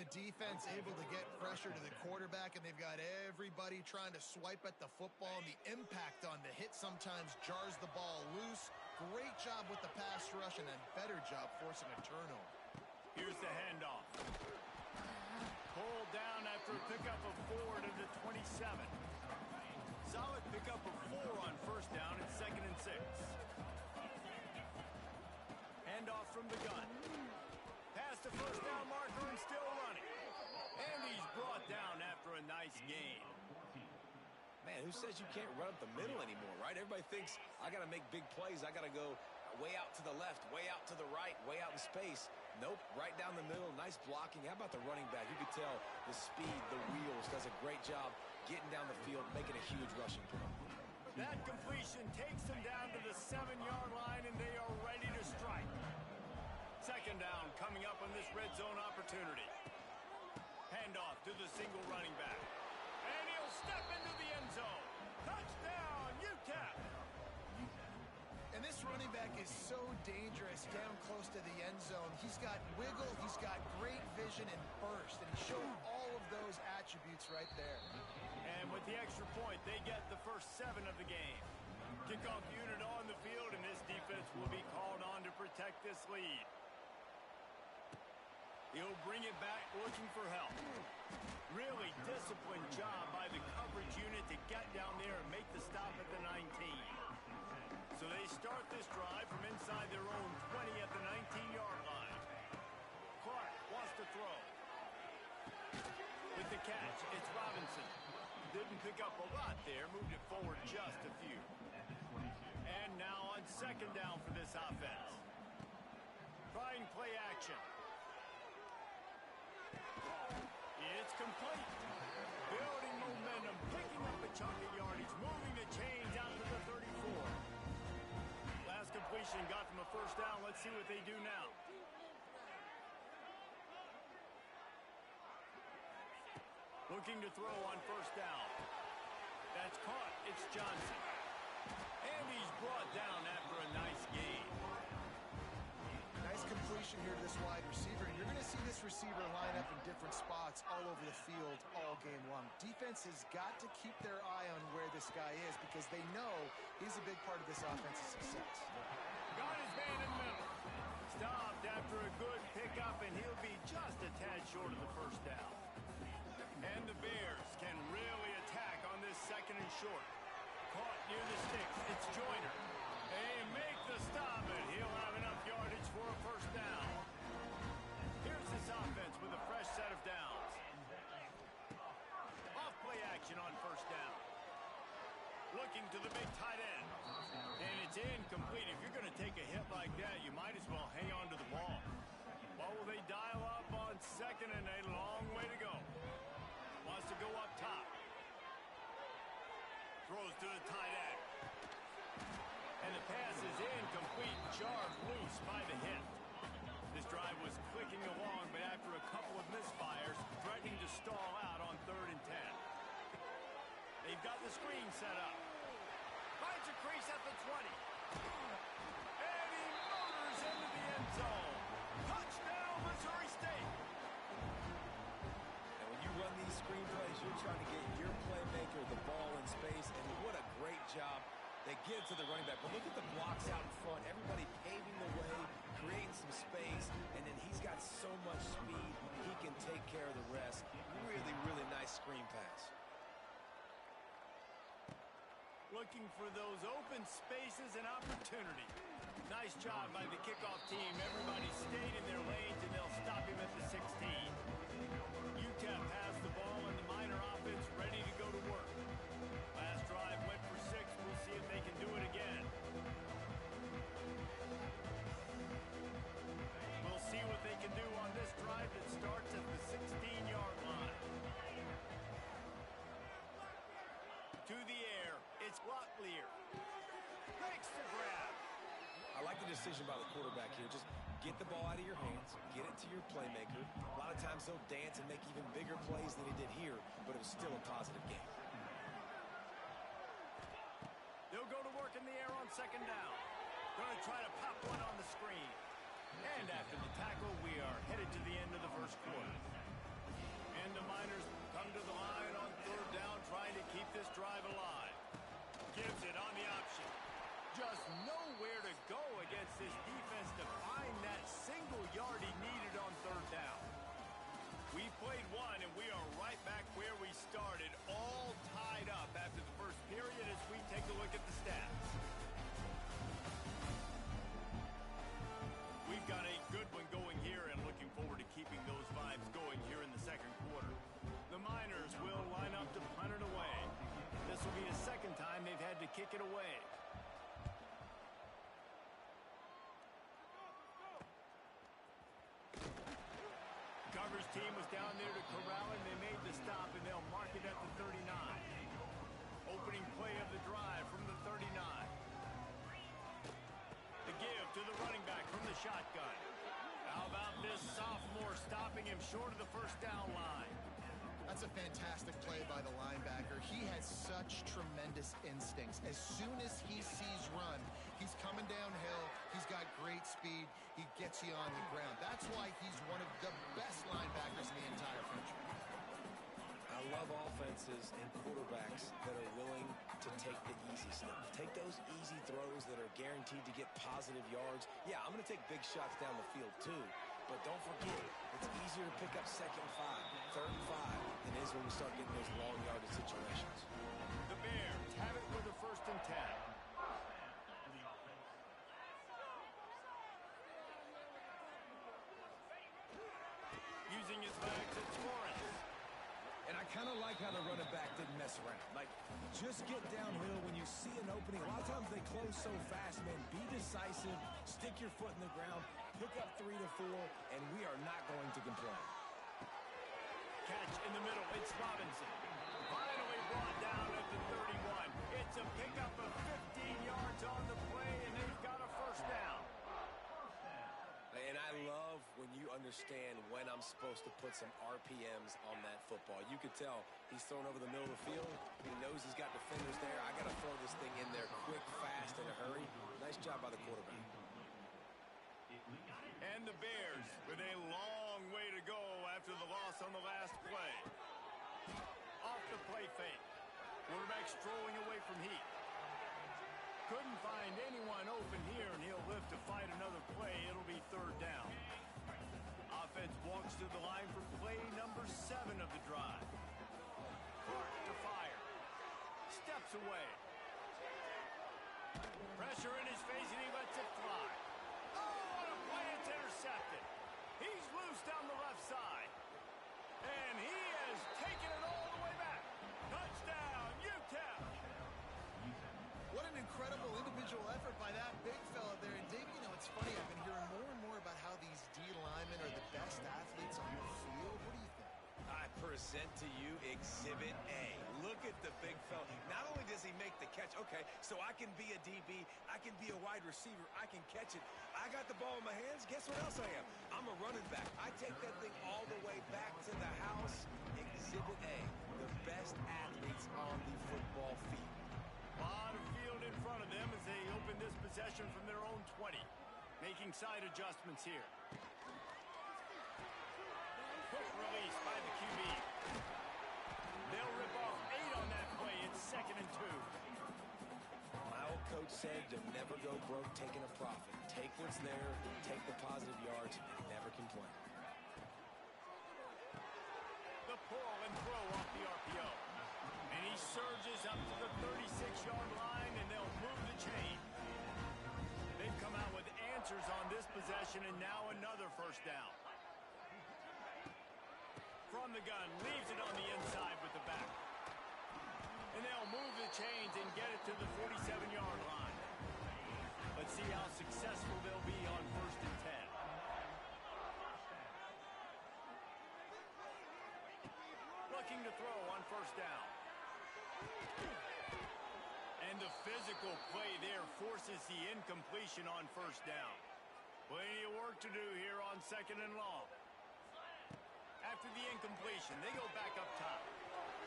the defense able to get pressure to the quarterback, and they've got everybody trying to swipe at the football, and the impact on the hit sometimes jars the ball loose. Great job with the pass rush, and a better job forcing a turnover. Here's the handoff. Pulled down after a pickup of 4 to the 27. Solid pickup of 4 on first down and 2nd and 6. Handoff from the gun. Past the first down marker and still running. And he's brought down after a nice gain. Man, who says you can't run up the middle anymore, right? Everybody thinks, I got to make big plays. I got to go way out to the left, way out to the right, way out in space. Nope, right down the middle, nice blocking. How about the running back? You could tell the speed, the wheels, does a great job getting down the field, making a huge rushing play. That completion takes them down to the 7-yard line, and they are ready to strike. 2nd down coming up on this red zone opportunity. Handoff to the single running back. And he'll step into the end zone. Touchdown, UTEP! And this running back is so dangerous down close to the end zone. He's got wiggle, he's got great vision and burst, and he showed all of those attributes right there. And with the extra point, they get the first 7 of the game. Kickoff unit on the field, and this defense will be called on to protect this lead. He'll bring it back looking for help. Really disciplined job by the coverage unit to get down there and make the stop at the 19. So they start this drive from inside their own 20 at the 19-yard line. Clark wants to throw. With the catch, it's Robinson. Didn't pick up a lot there, moved it forward just a few. And now on 2nd down for this offense. Trying play action. It's complete. Building momentum, picking up a chunk of yardage, moving the chains out to the 34. Last completion got them a first down. Let's see what they do now. Looking to throw on first down. That's caught. It's Johnson. And he's brought down after a nice gain. Nice completion here to this wide receiver. You're going to see this receiver line up in different spots all over the field all game long. Defense has got to keep their eye on where this guy is because they know he's a big part of this offensive success. Got his man in the middle. Stopped after a good pickup, and he'll be just a tad short of the first down. And the Bears can really attack on this 2nd and short. Caught near the sticks. It's Joyner. They make the stop, and he'll have enough yardage for a first down. Here's this offense with a fresh set of downs. Off play action on first down. Looking to the big tight end. And it's incomplete. If you're going to take a hit like that, you might as well hang on to the ball. What will they dial up on 2nd and a long way to go? Wants to go up top. Throws to the tight end. And the pass is incomplete, jarred loose by the hit. This drive was clicking along, but after a couple of misfires, threatening to stall out on 3rd and 10. They've got the screen set up. Finds a crease at the 20. And he motors into the end zone. Touchdown, Missouri State. And when you run these screen plays, you're trying to get your playmaker the ball in space, and what a great job. They give it to the running back, but look at the blocks out in front. Everybody paving the way, creating some space, and then he's got so much speed, he can take care of the rest. Really, really nice screen pass. Looking for those open spaces and opportunity. Nice job by the kickoff team. Everybody stayed in their lanes, and they'll stop him at the 16. UTEP has the ball, and the Miner offense ready to go to work. Last drive went for 6. We'll see if they can do it again. We'll see what they can do on this drive that starts at the 16-yard line. To the air, it's Locklear. Makes the grab. I like the decision by the quarterback here. Just get the ball out of your hands, get it to your playmaker. A lot of times they'll dance and make even bigger plays than he did here, but it was still a positive game. They'll go to work in the air on 2nd down. Going to try to pop one on the screen. And after the tackle, we are headed to the end of the first quarter. to the line on third down, trying to keep this drive alive. Gives it on the option. Just nowhere to go against this defense to find that single yard he needed on third down. We played one, and we are right back where we started, all tied up after the first period as we take a look at the stats. We've got a good one going here and looking forward to keeping those vibes going here in the second quarter. The Miners will line up to punt it away. This will be the second time they've had to kick it away. Coverage team was down there to corral him. They made the stop, and they'll mark it at the 39. Opening play of the drive from the 39. The give to the running back from the shotgun. How about this sophomore stopping him short of the first down line? That's a fantastic play by the linebacker. He has such tremendous instincts. As soon as he sees run, he's coming downhill. He's got great speed. He gets you on the ground. That's why he's one of the best linebackers in the entire country. I love offenses and quarterbacks that are willing to take the easy stuff. Take those easy throws that are guaranteed to get positive yards. Yeah, I'm going to take big shots down the field too. But don't forget, it's easier to pick up second and 5, third and 5 than it is when we start getting those long yardage situations. The Bears have it with a 1st and 10. Using his legs, it's Lawrence. And I kind of like how the running back didn't mess around. Like, just get downhill when you see an opening. A lot of times they close so fast, man. Be decisive, stick your foot in the ground, pick up 3 to 4, and we are not going to complain. Catch in the middle, it's Robinson. Finally brought down at the 31. It's a pickup of 15 yards on the play, and they've got a first down. And I love when you understand when I'm supposed to put some RPMs on that football. You could tell he's thrown over the middle of the field. He knows he's got defenders there. I got to throw this thing in there quick, fast, in a hurry. Nice job by the quarterback. And the Bears with a long way to go after the loss on the last play. Off the play fake. Quarterback strolling away from heat. Couldn't find anyone open here, and he'll live to fight another play. It'll be 3rd down. Offense walks to the line for play number 7 of the drive. Clark to fire. Steps away. Pressure in his face, and he lets it fly. Oh, what a play. It's intercepted. He's loose down the left side. And he has taken it all the way back. Touchdown, UTEP. What an incredible individual effort by that big fella there. And, Dave, you know, it's funny. I've been hearing more and more about how these D linemen are the best athletes on the field. What do you think? I present to you Exhibit A. Look at the big fella. Not only does he make the catch, okay, so I can be a DB, I can be a wide receiver, I can catch it. I got the ball in my hands. Guess what else I am? I'm a running back. I take that thing all the way back to the house. Exhibit A, the best athletes on the football field. A lot of field in front of them as they open this possession from their own 20. Making side adjustments here. Quick release by the QB. They'll rip off 8 on that play. It's 2nd and 2. My old coach said to never go broke taking a profit. Take what's there, take the positive yards, and never complain. The pull and throw off the RPO. And he surges up to the 36-yard line, and they'll move the chain. They've come out with answers on this possession, and now another first down. From the gun, leaves it on the inside with the back. And they'll move the chains and get it to the 47-yard line. Let's see how successful they'll be on 1st and 10. Looking to throw on 1st down. And the physical play there forces the incompletion on 1st down. Plenty of work to do here on 2nd and long. After the incompletion, they go back up top.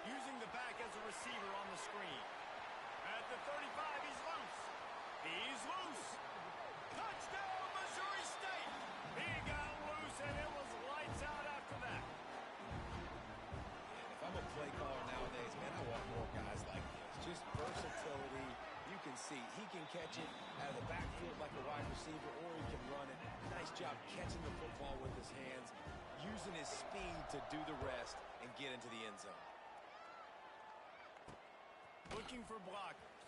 Using the back as a receiver on the screen. At the 35, he's loose. He's loose. Touchdown, Missouri State. He got loose, and it was lights out after that. If I'm a job catching the football with his hands, using his speed to do the rest and get into the end zone. Looking for blockers.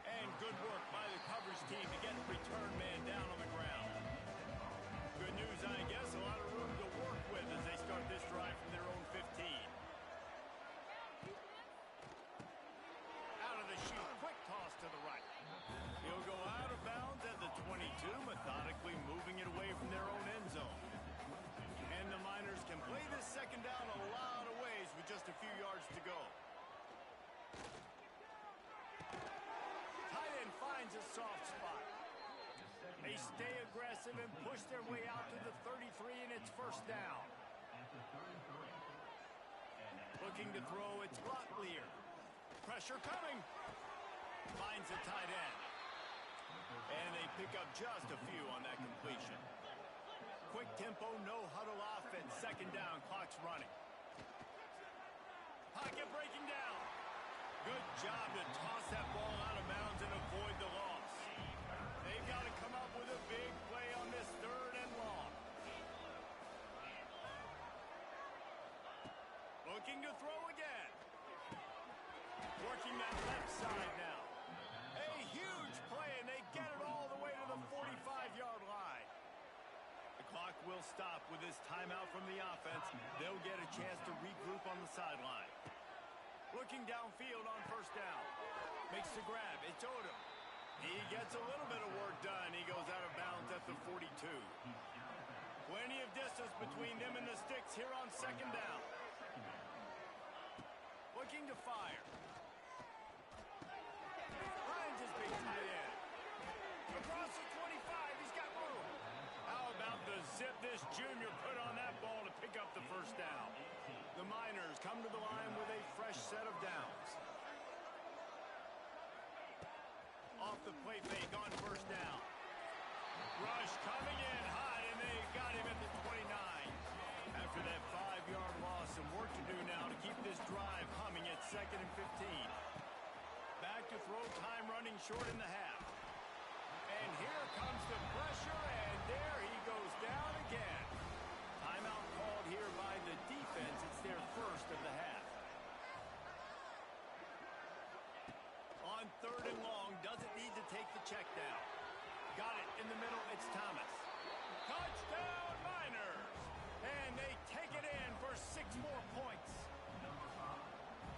And good work by the coverage team to get the return man down on the ground. Good news, I guess, a lot of room to work with as they start this drive from their own 15. Out of the chute, quick toss to the right. He'll go out of bounds at the 22, methodically moving it away from their own end zone. And the Miners can play this second down a lot of ways with just a few yards to go. Tight end finds a soft spot. They stay aggressive and push their way out to the 33, and it's first down. Looking to throw, it's Locklear. Pressure coming. Finds the tight end. And they pick up just a few on that completion. Quick tempo, no huddle offense. Second down, clock's running. Pocket breaking down. Good job to toss that ball out of bounds and avoid the loss. They've got to come up with a big play on this third and long. Looking to throw again. Working that left side now. A huge play, and they get it all the way to the 45-yard line. The clock will stop with this timeout from the offense. They'll get a chance to regroup on the sideline. Looking downfield on first down. Makes the grab. It's Odom. He gets a little bit of work done. He goes out of bounds at the 42. Plenty of distance between them and the sticks here on second down. Looking to fire. Finds his big tight end. Across the 25, he's got room. How about the zip this junior put on that ball to pick up the first down? The Miners come to the line with a fresh set of downs. Off the play fake on first down. Rush coming in hot, and they've got him at the 29. After that 5-yard loss, some work to do now to keep this drive humming at 2nd and 15. Back to throw, time running short in the half. And here comes the pressure, and there he goes down again. Timeout called here by the defense. It's their first of the half. On third and long, doesn't need to take the check down. Got it in the middle, it's Thomas. Touchdown, Miners! And they take it in for 6 more points.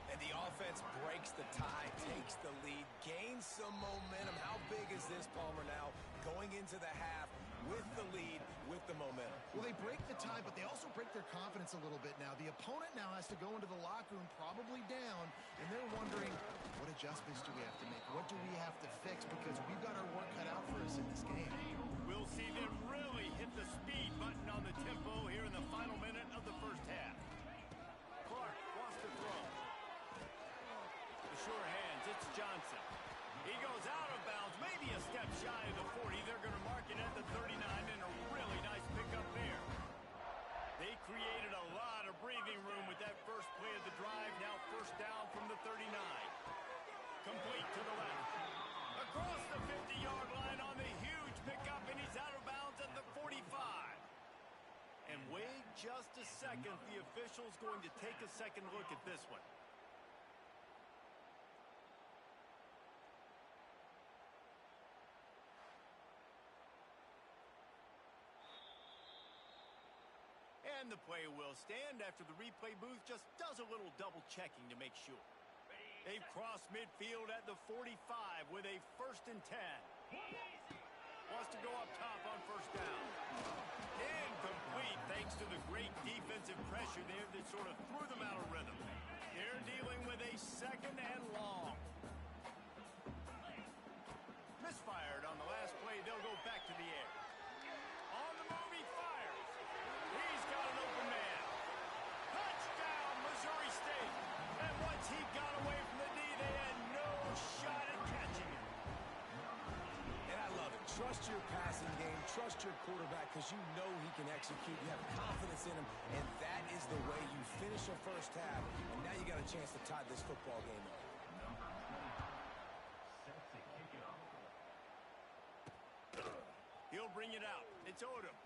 And the offense breaks the tie, takes the lead, gains some momentum. How big is this, Palmer, now going into the half with the lead, with the momentum? Well, they break the tie, but they also break their confidence a little bit now. The opponent now has to go into the locker room probably down, and they're wondering, what adjustments do we have to make? What do we have to fix? Because we've got our work cut out for us in this game. We'll see them really hit the speed button on the tempo here in the final minute of the first half. Clark wants to throw. Sure hands, it's Johnson. He goes out of bounds, maybe a step shy of the 40. They're going to mark it at the 39, and a really nice pickup there. They created a lot of breathing room with that first play of the drive. Now first down from the 39. Complete to the left. Across the 50-yard line on the huge pickup, and he's out of bounds at the 45. And wait just a second. The official's going to take a second look at this one. And the play will stand after the replay booth just does a little double checking to make sure. They've crossed midfield at the 45 with a 1st and 10. Wants to go up top on first down. Incomplete thanks to the great defensive pressure there that sort of threw them out of rhythm. They're dealing with a 2nd and long. Misfired on the last play. They'll go back to the air. On the move, he fires. He's got an open man. Touchdown, Missouri State. And once he got away from the knee, they had no shot at catching him. And I love it. Trust your passing game. Trust your quarterback because you know he can execute. You have confidence in him. And that is the way you finish a first half. And now you got a chance to tie this football game up. He'll bring bring it out. It's Odom.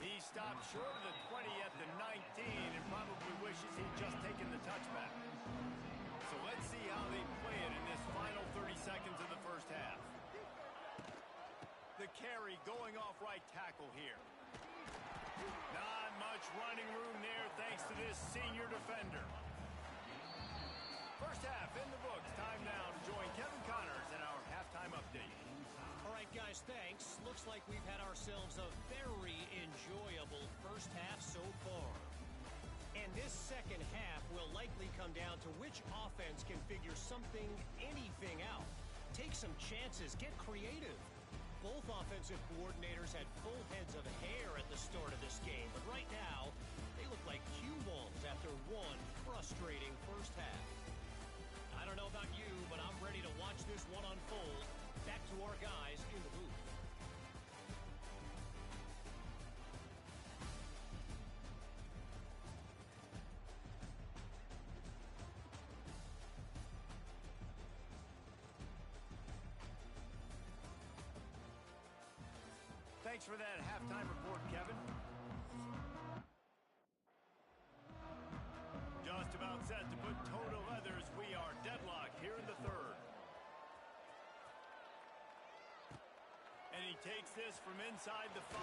He stopped short of the 20 at the 19 and probably wishes he'd just taken the touchback. So let's see how they play it in this final 30 seconds of the first half. The carry going off right tackle here. Not much running room there thanks to this senior defender. First half in the books. Time now to join Kevin Connors in our halftime update. All right, guys, thanks. Looks like we've had ourselves a very enjoyable first half so far. And this second half will likely come down to which offense can figure something, anything out. Take some chances, get creative. Both offensive coordinators had full heads of hair at the start of this game, but right now, they look like cue balls after one frustrating first half. I don't know about you, but I'm ready to watch this one unfold. Back to our guys in the booth. Thanks for that halftime report, Kevin. Just about set to put toe to leathers. We are deadlocked here in the third. And he takes this from inside the 5.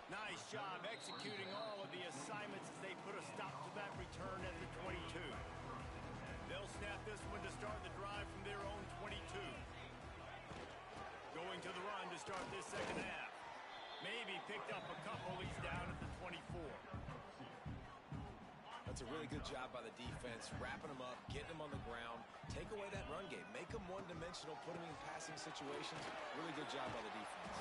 Nice job executing all of the assignments as they put a stop to that return at the 22. They'll snap this one to start the drive from their own 22. Going to the run to start this second half. Maybe picked up a couple. He's down at the 24. That's a really good job by the defense, wrapping them up, getting them on the ground, take away that run game, make them one-dimensional, put them in passing situations. Really good job by the defense.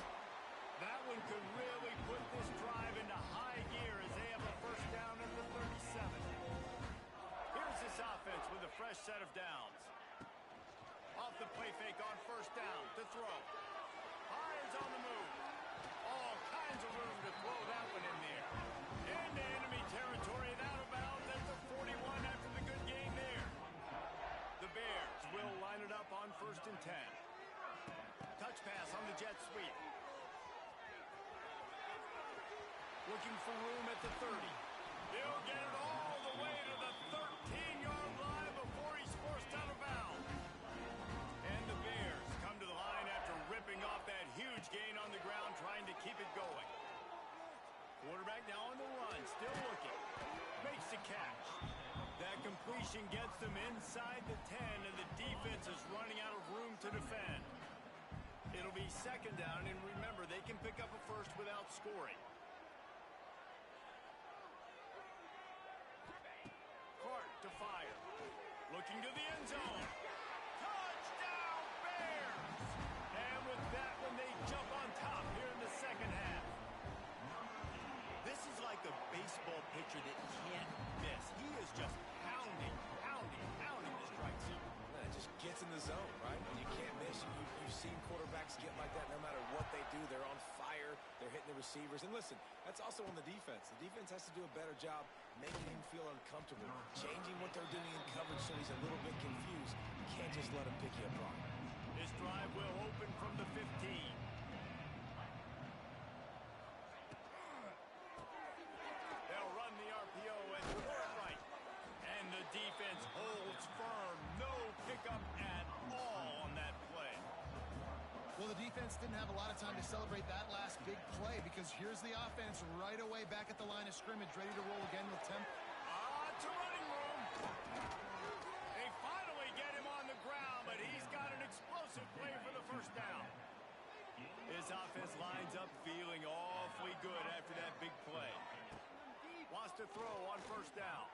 That one could really put this drive into high gear as they have a first down at the 37. Here's this offense with a fresh set of downs. Off the play fake on first down to throw. Hires on the move. All kinds of room to throw that one in there. Into enemy territory and out of bounds at the 41 after the good game there. The Bears will line it up on 1st and 10. Touch pass on the jet sweep. Looking for room at the 30. He'll get it all the way to the 13-yard line before he's forced out of bounds. And the Bears come to the line after ripping off that huge gain on the ground, trying to keep it going. Quarterback now on the run, still looking. Makes the catch. That completion gets them inside the 10, and the defense is running out of room to defend. It'll be second down, and remember, they can pick up a first without scoring. Clark to fire. Looking to the end zone. Touchdown, Bears! And with that one, they jump on top here in the second half. This is like a baseball pitcher that can't miss. He is just pounding the strike zone. Yeah, it just gets in the zone, right? And you can't miss. You've seen quarterbacks get like that no matter what they do. They're on fire. They're hitting the receivers. And listen, that's also on the defense. The defense has to do a better job making him feel uncomfortable, changing what they're doing in coverage so he's a little bit confused. You can't just let him pick you apart. This drive will open from the 15. RPO and right. And the defense holds firm. No pickup at all on that play. Well, the defense didn't have a lot of time to celebrate that last big play because here's the offense right away back at the line of scrimmage, ready to roll again with tempo. To running room. They finally get him on the ground, but he's got an explosive play for the first down. His offense lines up feeling awfully good after that big play. Wants to throw on first down.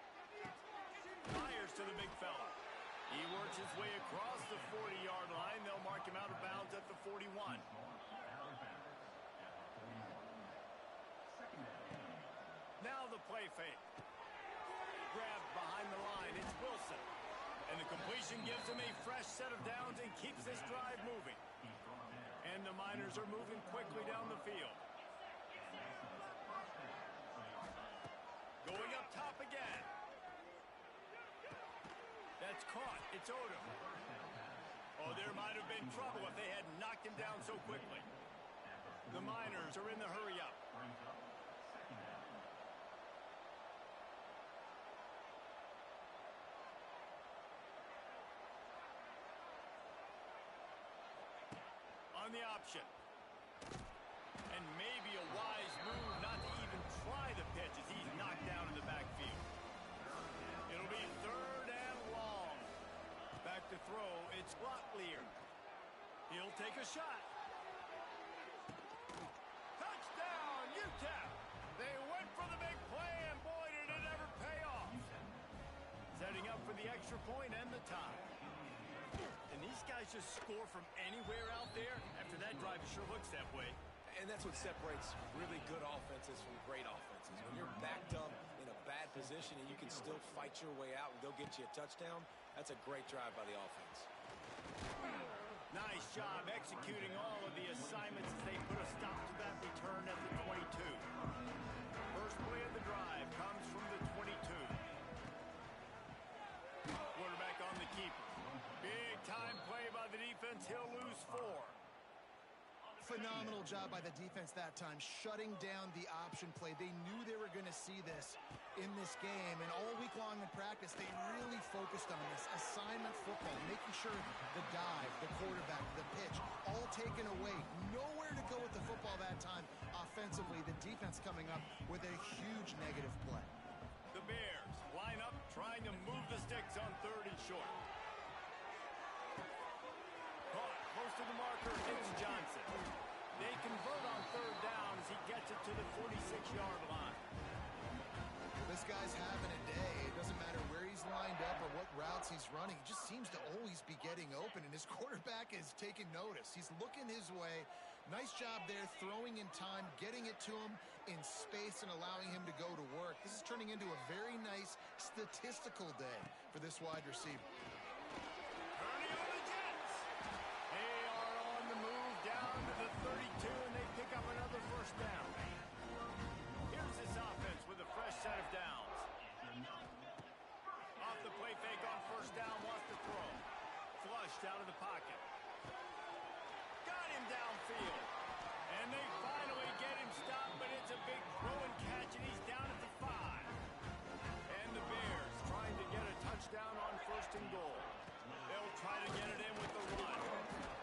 Fires to the big fella. He works his way across the 40-yard line. They'll mark him out of bounds at the 41. Now the play fake. Grabbed behind the line. It's Wilson. And the completion gives him a fresh set of downs and keeps this drive moving. And the Miners are moving quickly down the field. Going up top again. That's caught. It's Odom. Oh, there might have been trouble if they hadn't knocked him down so quickly. The Miners are in the hurry-up. On the option. And maybe a wise move not to even try the pitch as he's knocked down in the backfield. It'll be 3rd and long. Back to throw, it's Locklear. He'll take a shot. Touchdown, UTEP! They went for the big play, and boy, did it ever pay off. Setting up for the extra point and the tie. And these guys just score from anywhere out there. After that drive, it sure looks that way. And that's what separates really good offenses from great offenses. When you're backed up in a bad position and you can still fight your way out and go get you a touchdown, that's a great drive by the offense. Nice job executing all of the assignments as they put a stop to that return at the 22. First play of the drive comes from the 22. Quarterback on the keeper. Big time play by the defense. He'll lose 4. Phenomenal job by the defense that time, shutting down the option play. They knew they were going to see this in this game, and all week long in practice, they really focused on this assignment football, making sure the dive, the quarterback, the pitch, all taken away. Nowhere to go with the football that time offensively. The defense coming up with a huge negative play. The Bears line up, trying to move the sticks on 3rd and short. Caught close to the marker, it's Johnson. They convert on 3rd down as he gets it to the 46-yard line. This guy's having a day. It doesn't matter where he's lined up or what routes he's running. He just seems to always be getting open, and his quarterback is taking notice. He's looking his way. Nice job there, throwing in time, getting it to him in space and allowing him to go to work. This is turning into a very nice statistical day for this wide receiver. Purdy on the Jets. They are on the move down to the 32, and they pick up another 1st down. Here's this offense with a fresh set of downs. Off the play fake on 1st down, wants to throw. Flushed out of the pocket. Got him downfield. And they finally get him stopped, but it's a big throw and catch, and he's down at the 5. And the Bears trying to get a touchdown on 1st and goal. They'll try to get it in with the run.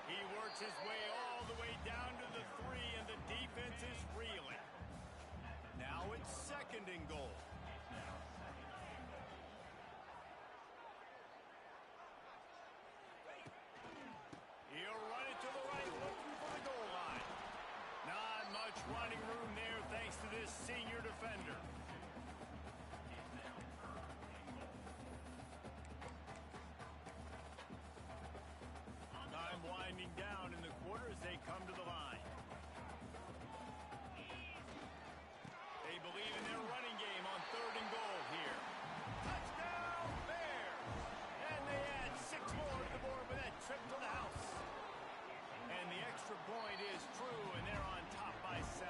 He works his way all the way down to the 3, and the defense is reeling. Now it's 2nd and goal. He'll run it to the right, looking for the goal line. Not much running room there thanks to this senior defender. Time winding down in the quarter as they come to the line. They believe in their running game on 3rd and goal here. Touchdown, Bears! And they add 6 more to the board with that trip to the house. And the extra point is true, and they're on top by 7.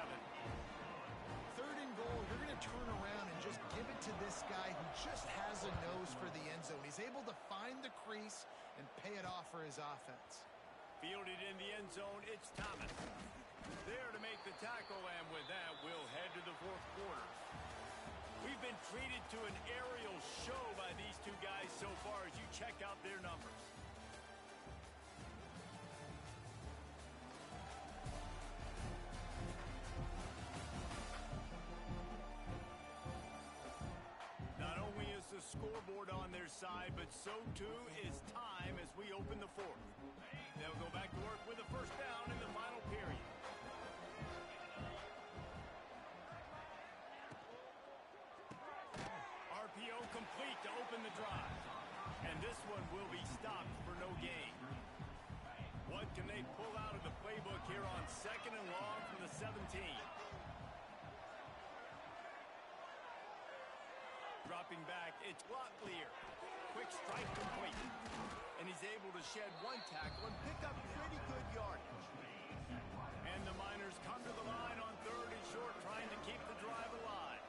3rd and goal, you're going to turn around and just give it to this guy who just has a nose for the end zone. He's able to find the crease and pay it off for his offense. Fielded in the end zone, it's Thomas. There to make the tackle, and with that, we'll head to the 4th quarter. We've been treated to an aerial show by these two guys so far as you check out their numbers. Not only is the scoreboard on their side, but so too is time as we open the 4th. They'll go back to work with a 1st down in the final period. RPO complete to open the drive. And this one will be stopped for no gain. What can they pull out of the playbook here on 2nd and long from the 17? Dropping back, it's Locklear. Quick strike complete. And he's able to shed 1 tackle and pick up pretty good yardage. And the Miners come to the line on 3rd and short, trying to keep the drive alive.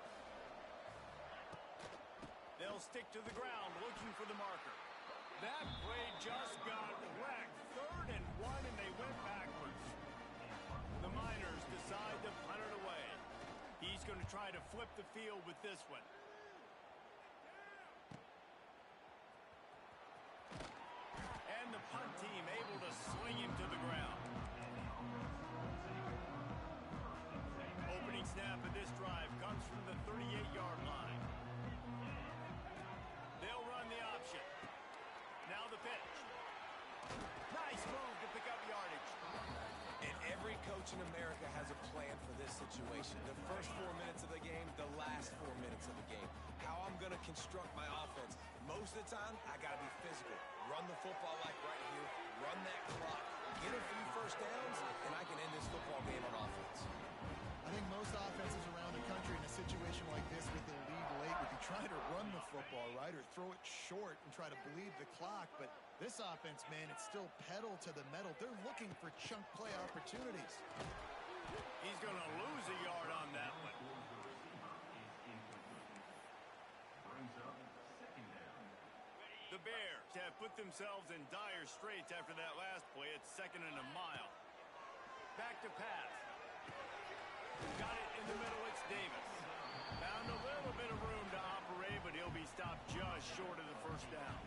They'll stick to the ground, looking for the marker. That play just got wrecked. 3rd and 1, and they went backwards. The Miners decide to punt it away. He's going to try to flip the field with this one. And the punt team able to swing him to the ground. Opening snap of this drive comes from the 38-yard line. They'll run the option. Now the pitch. Nice move to pick up yardage. And every coach in America has a plan for this situation. The first 4 minutes of the game, the last 4 minutes of the game. How I'm going to construct my offense. Most of the time, I got to be physical. Run the football like right here. Run that clock. Get a few first downs, and I can end this football game on offense. I think most offenses around the country in a situation like this with the lead late would be trying to run the football, right, or throw it short and try to bleed the clock. But this offense, man, it's still pedal to the metal. They're looking for chunk play opportunities. He's going to lose a yard on that one. The Bears have put themselves in dire straits after that last play. It's 2nd and a mile. Back to pass. Got it in the middle, it's Davis. Found a little bit of room to operate, but he'll be stopped just short of the first down.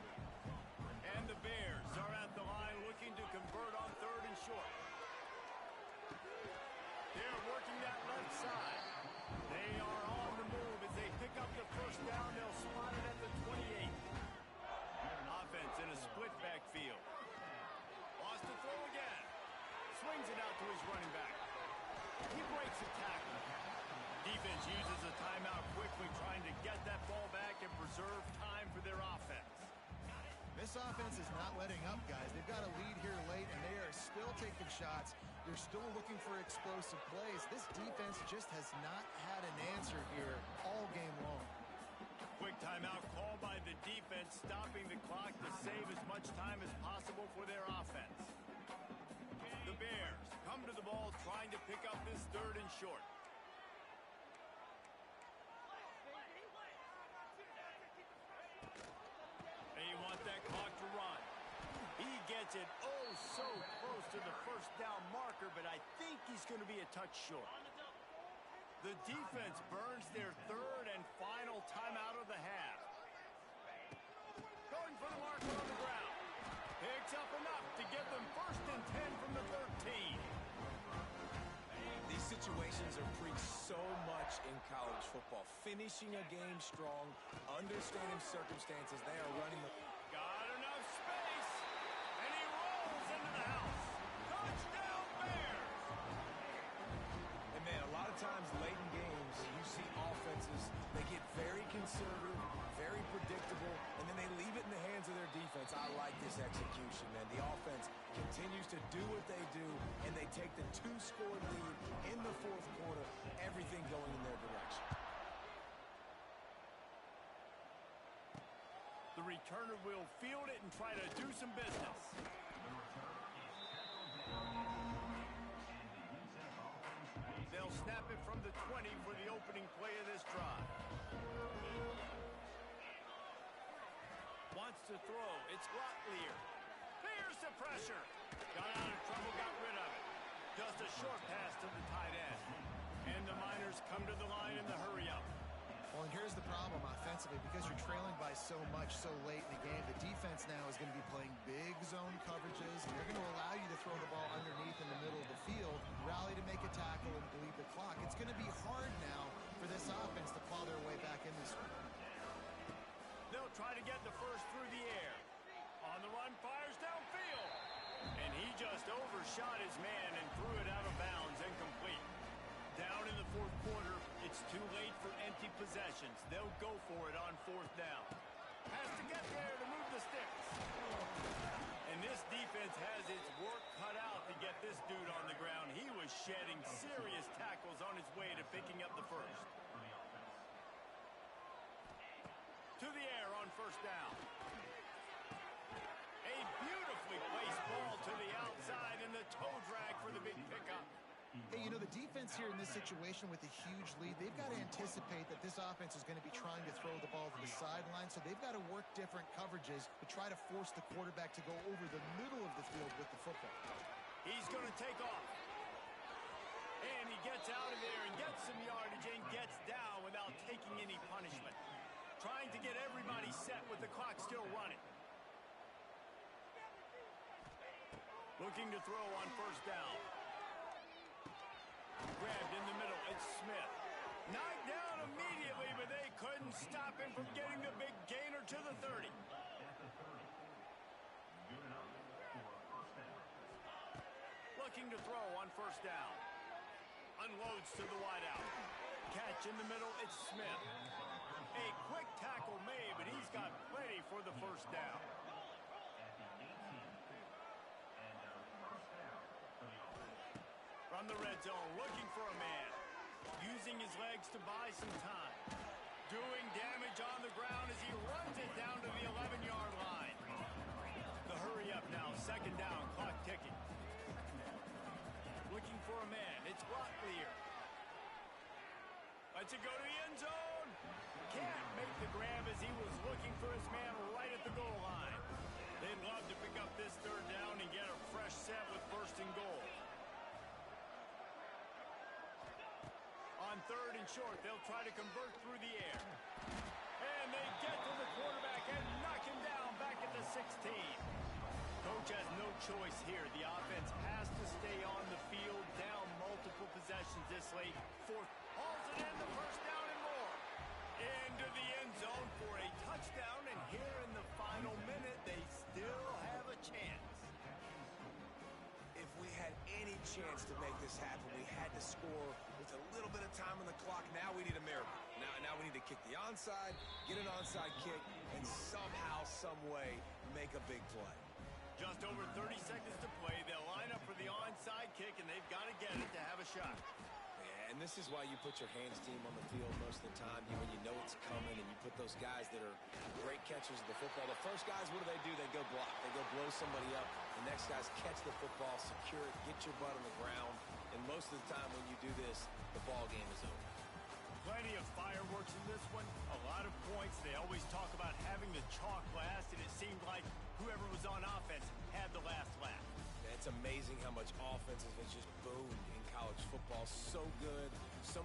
And the Bears are at the line looking to convert on 3rd and short. They're working that left side. They are on the move as they pick up the first down. They'll spot it at the 28. Offense in a split backfield. Lost to throw again. Swings it out to his running back. He breaks a tackle. Defense uses a timeout quickly, trying to get that ball back and preserve time for their offense. This offense is not letting up, guys. They've got a lead here late, and they are still taking shots. They're still looking for explosive plays. This defense just has not had an answer here all game long. Quick timeout called by the defense, stopping the clock to save as much time as possible for their offense. The Bears come to the ball trying to pick up this 3rd and short. They want that clock to run. He gets it oh so close to the first down marker, but I think he's going to be a touch short. The defense burns their 3rd and final timeout of the half. Going for the marker on the ground. Picks up enough to get them 1st and 10 from the 13. These situations are preached so much in college football. Finishing a game strong, understanding circumstances. They are running the... Got enough space, and he rolls into the house. Touchdown, Bears! And man, a lot of times late in games, you see offenses, they get very conservative, very predictable, and then they leave it in the hands of their defense. I like this execution, man. The offense continues to do what they do, and they take the 2-score lead in the 4th quarter, everything going in their direction. The returner will field it and try to do some business. They'll snap it from the 20 for the opening play of this drive. Wants to throw. It's Locklear. There's the pressure. Got out of trouble, got rid of it. Just a short pass to the tight end. And the Miners come to the line in the hurry-up. Well, and here's the problem offensively. Because you're trailing by so much so late in the game, the defense now is going to be playing big zone coverages, and they're going to allow you to throw the ball underneath in the middle of the field, rally to make a tackle, and bleed the clock. It's going to be hard now for this offense to claw their way back in this one. They'll try to get the first through the air. On the run, fires downfield. And he just overshot his man and threw it out of bounds, incomplete. Down in the 4th quarter, it's too late for empty possessions. They'll go for it on 4th down. Has to get there to move the sticks. And this defense has its work cut out to get this dude on the ground. He was shedding serious tackles on his way to picking up the first. To the air on 1st down. A beautifully placed ball to the outside and the toe drag for the big pickup. Hey, you know, the defense defense here in this situation with a huge lead, they've got to anticipate that this offense is going to be trying to throw the ball to the sideline, so they've got to work different coverages to try to force the quarterback to go over the middle of the field with the football. He's going to take off. And he gets out of there and gets some yardage and gets down without taking any punishment. Trying to get everybody set with the clock still running. Looking to throw on first down. Grabbed in the middle. It's Smith. Knocked down immediately, but they couldn't stop him from getting the big gainer to the 30. Looking to throw on first down. Unloads to the wideout. Catch in the middle. It's Smith. A quick tackle made, but he's got plenty for the first down. From the red zone, looking for a man. Using his legs to buy some time. Doing damage on the ground as he runs it down to the 11-yard line. The hurry up now, second down, clock ticking. Looking for a man, it's Locklear. Lets it go to the end zone. Can't make the grab as he was looking for his man right at the goal line. They'd love to pick up this third down and get a fresh set with first and goal. On third and short, they'll try to convert through the air. And they get to the quarterback and knock him down back at the 16. Coach has no choice here. The offense has to stay on the field, down multiple possessions this late. Fourth, hauls it in, the first down and more. Into the end zone for a touchdown, and here in the final minute, they still have a chance. If we had any chance to make this happen, we had to score with a little bit of time on the clock. Now we need a miracle. Now we need to kick the onside, get an onside kick, and somehow, some way, make a big play. Just over 30 seconds to play. They'll line up for the onside kick, and they've got to get it to have a shot. Yeah, and this is why you put your hands team on the field most of the time, when you know it's coming, and you put those guys that are great catchers of the football. The first guys, what do? They go block. They go blow somebody up. The next guys catch the football, secure it, get your butt on the ground. And most of the time when you do this, the ball game is over. Plenty of fireworks in this one. A lot of points. They always talk about having the chalk last, and it seemed like whoever was on offense had the last laugh. It's amazing how much offense has just boomed in college football. So good. So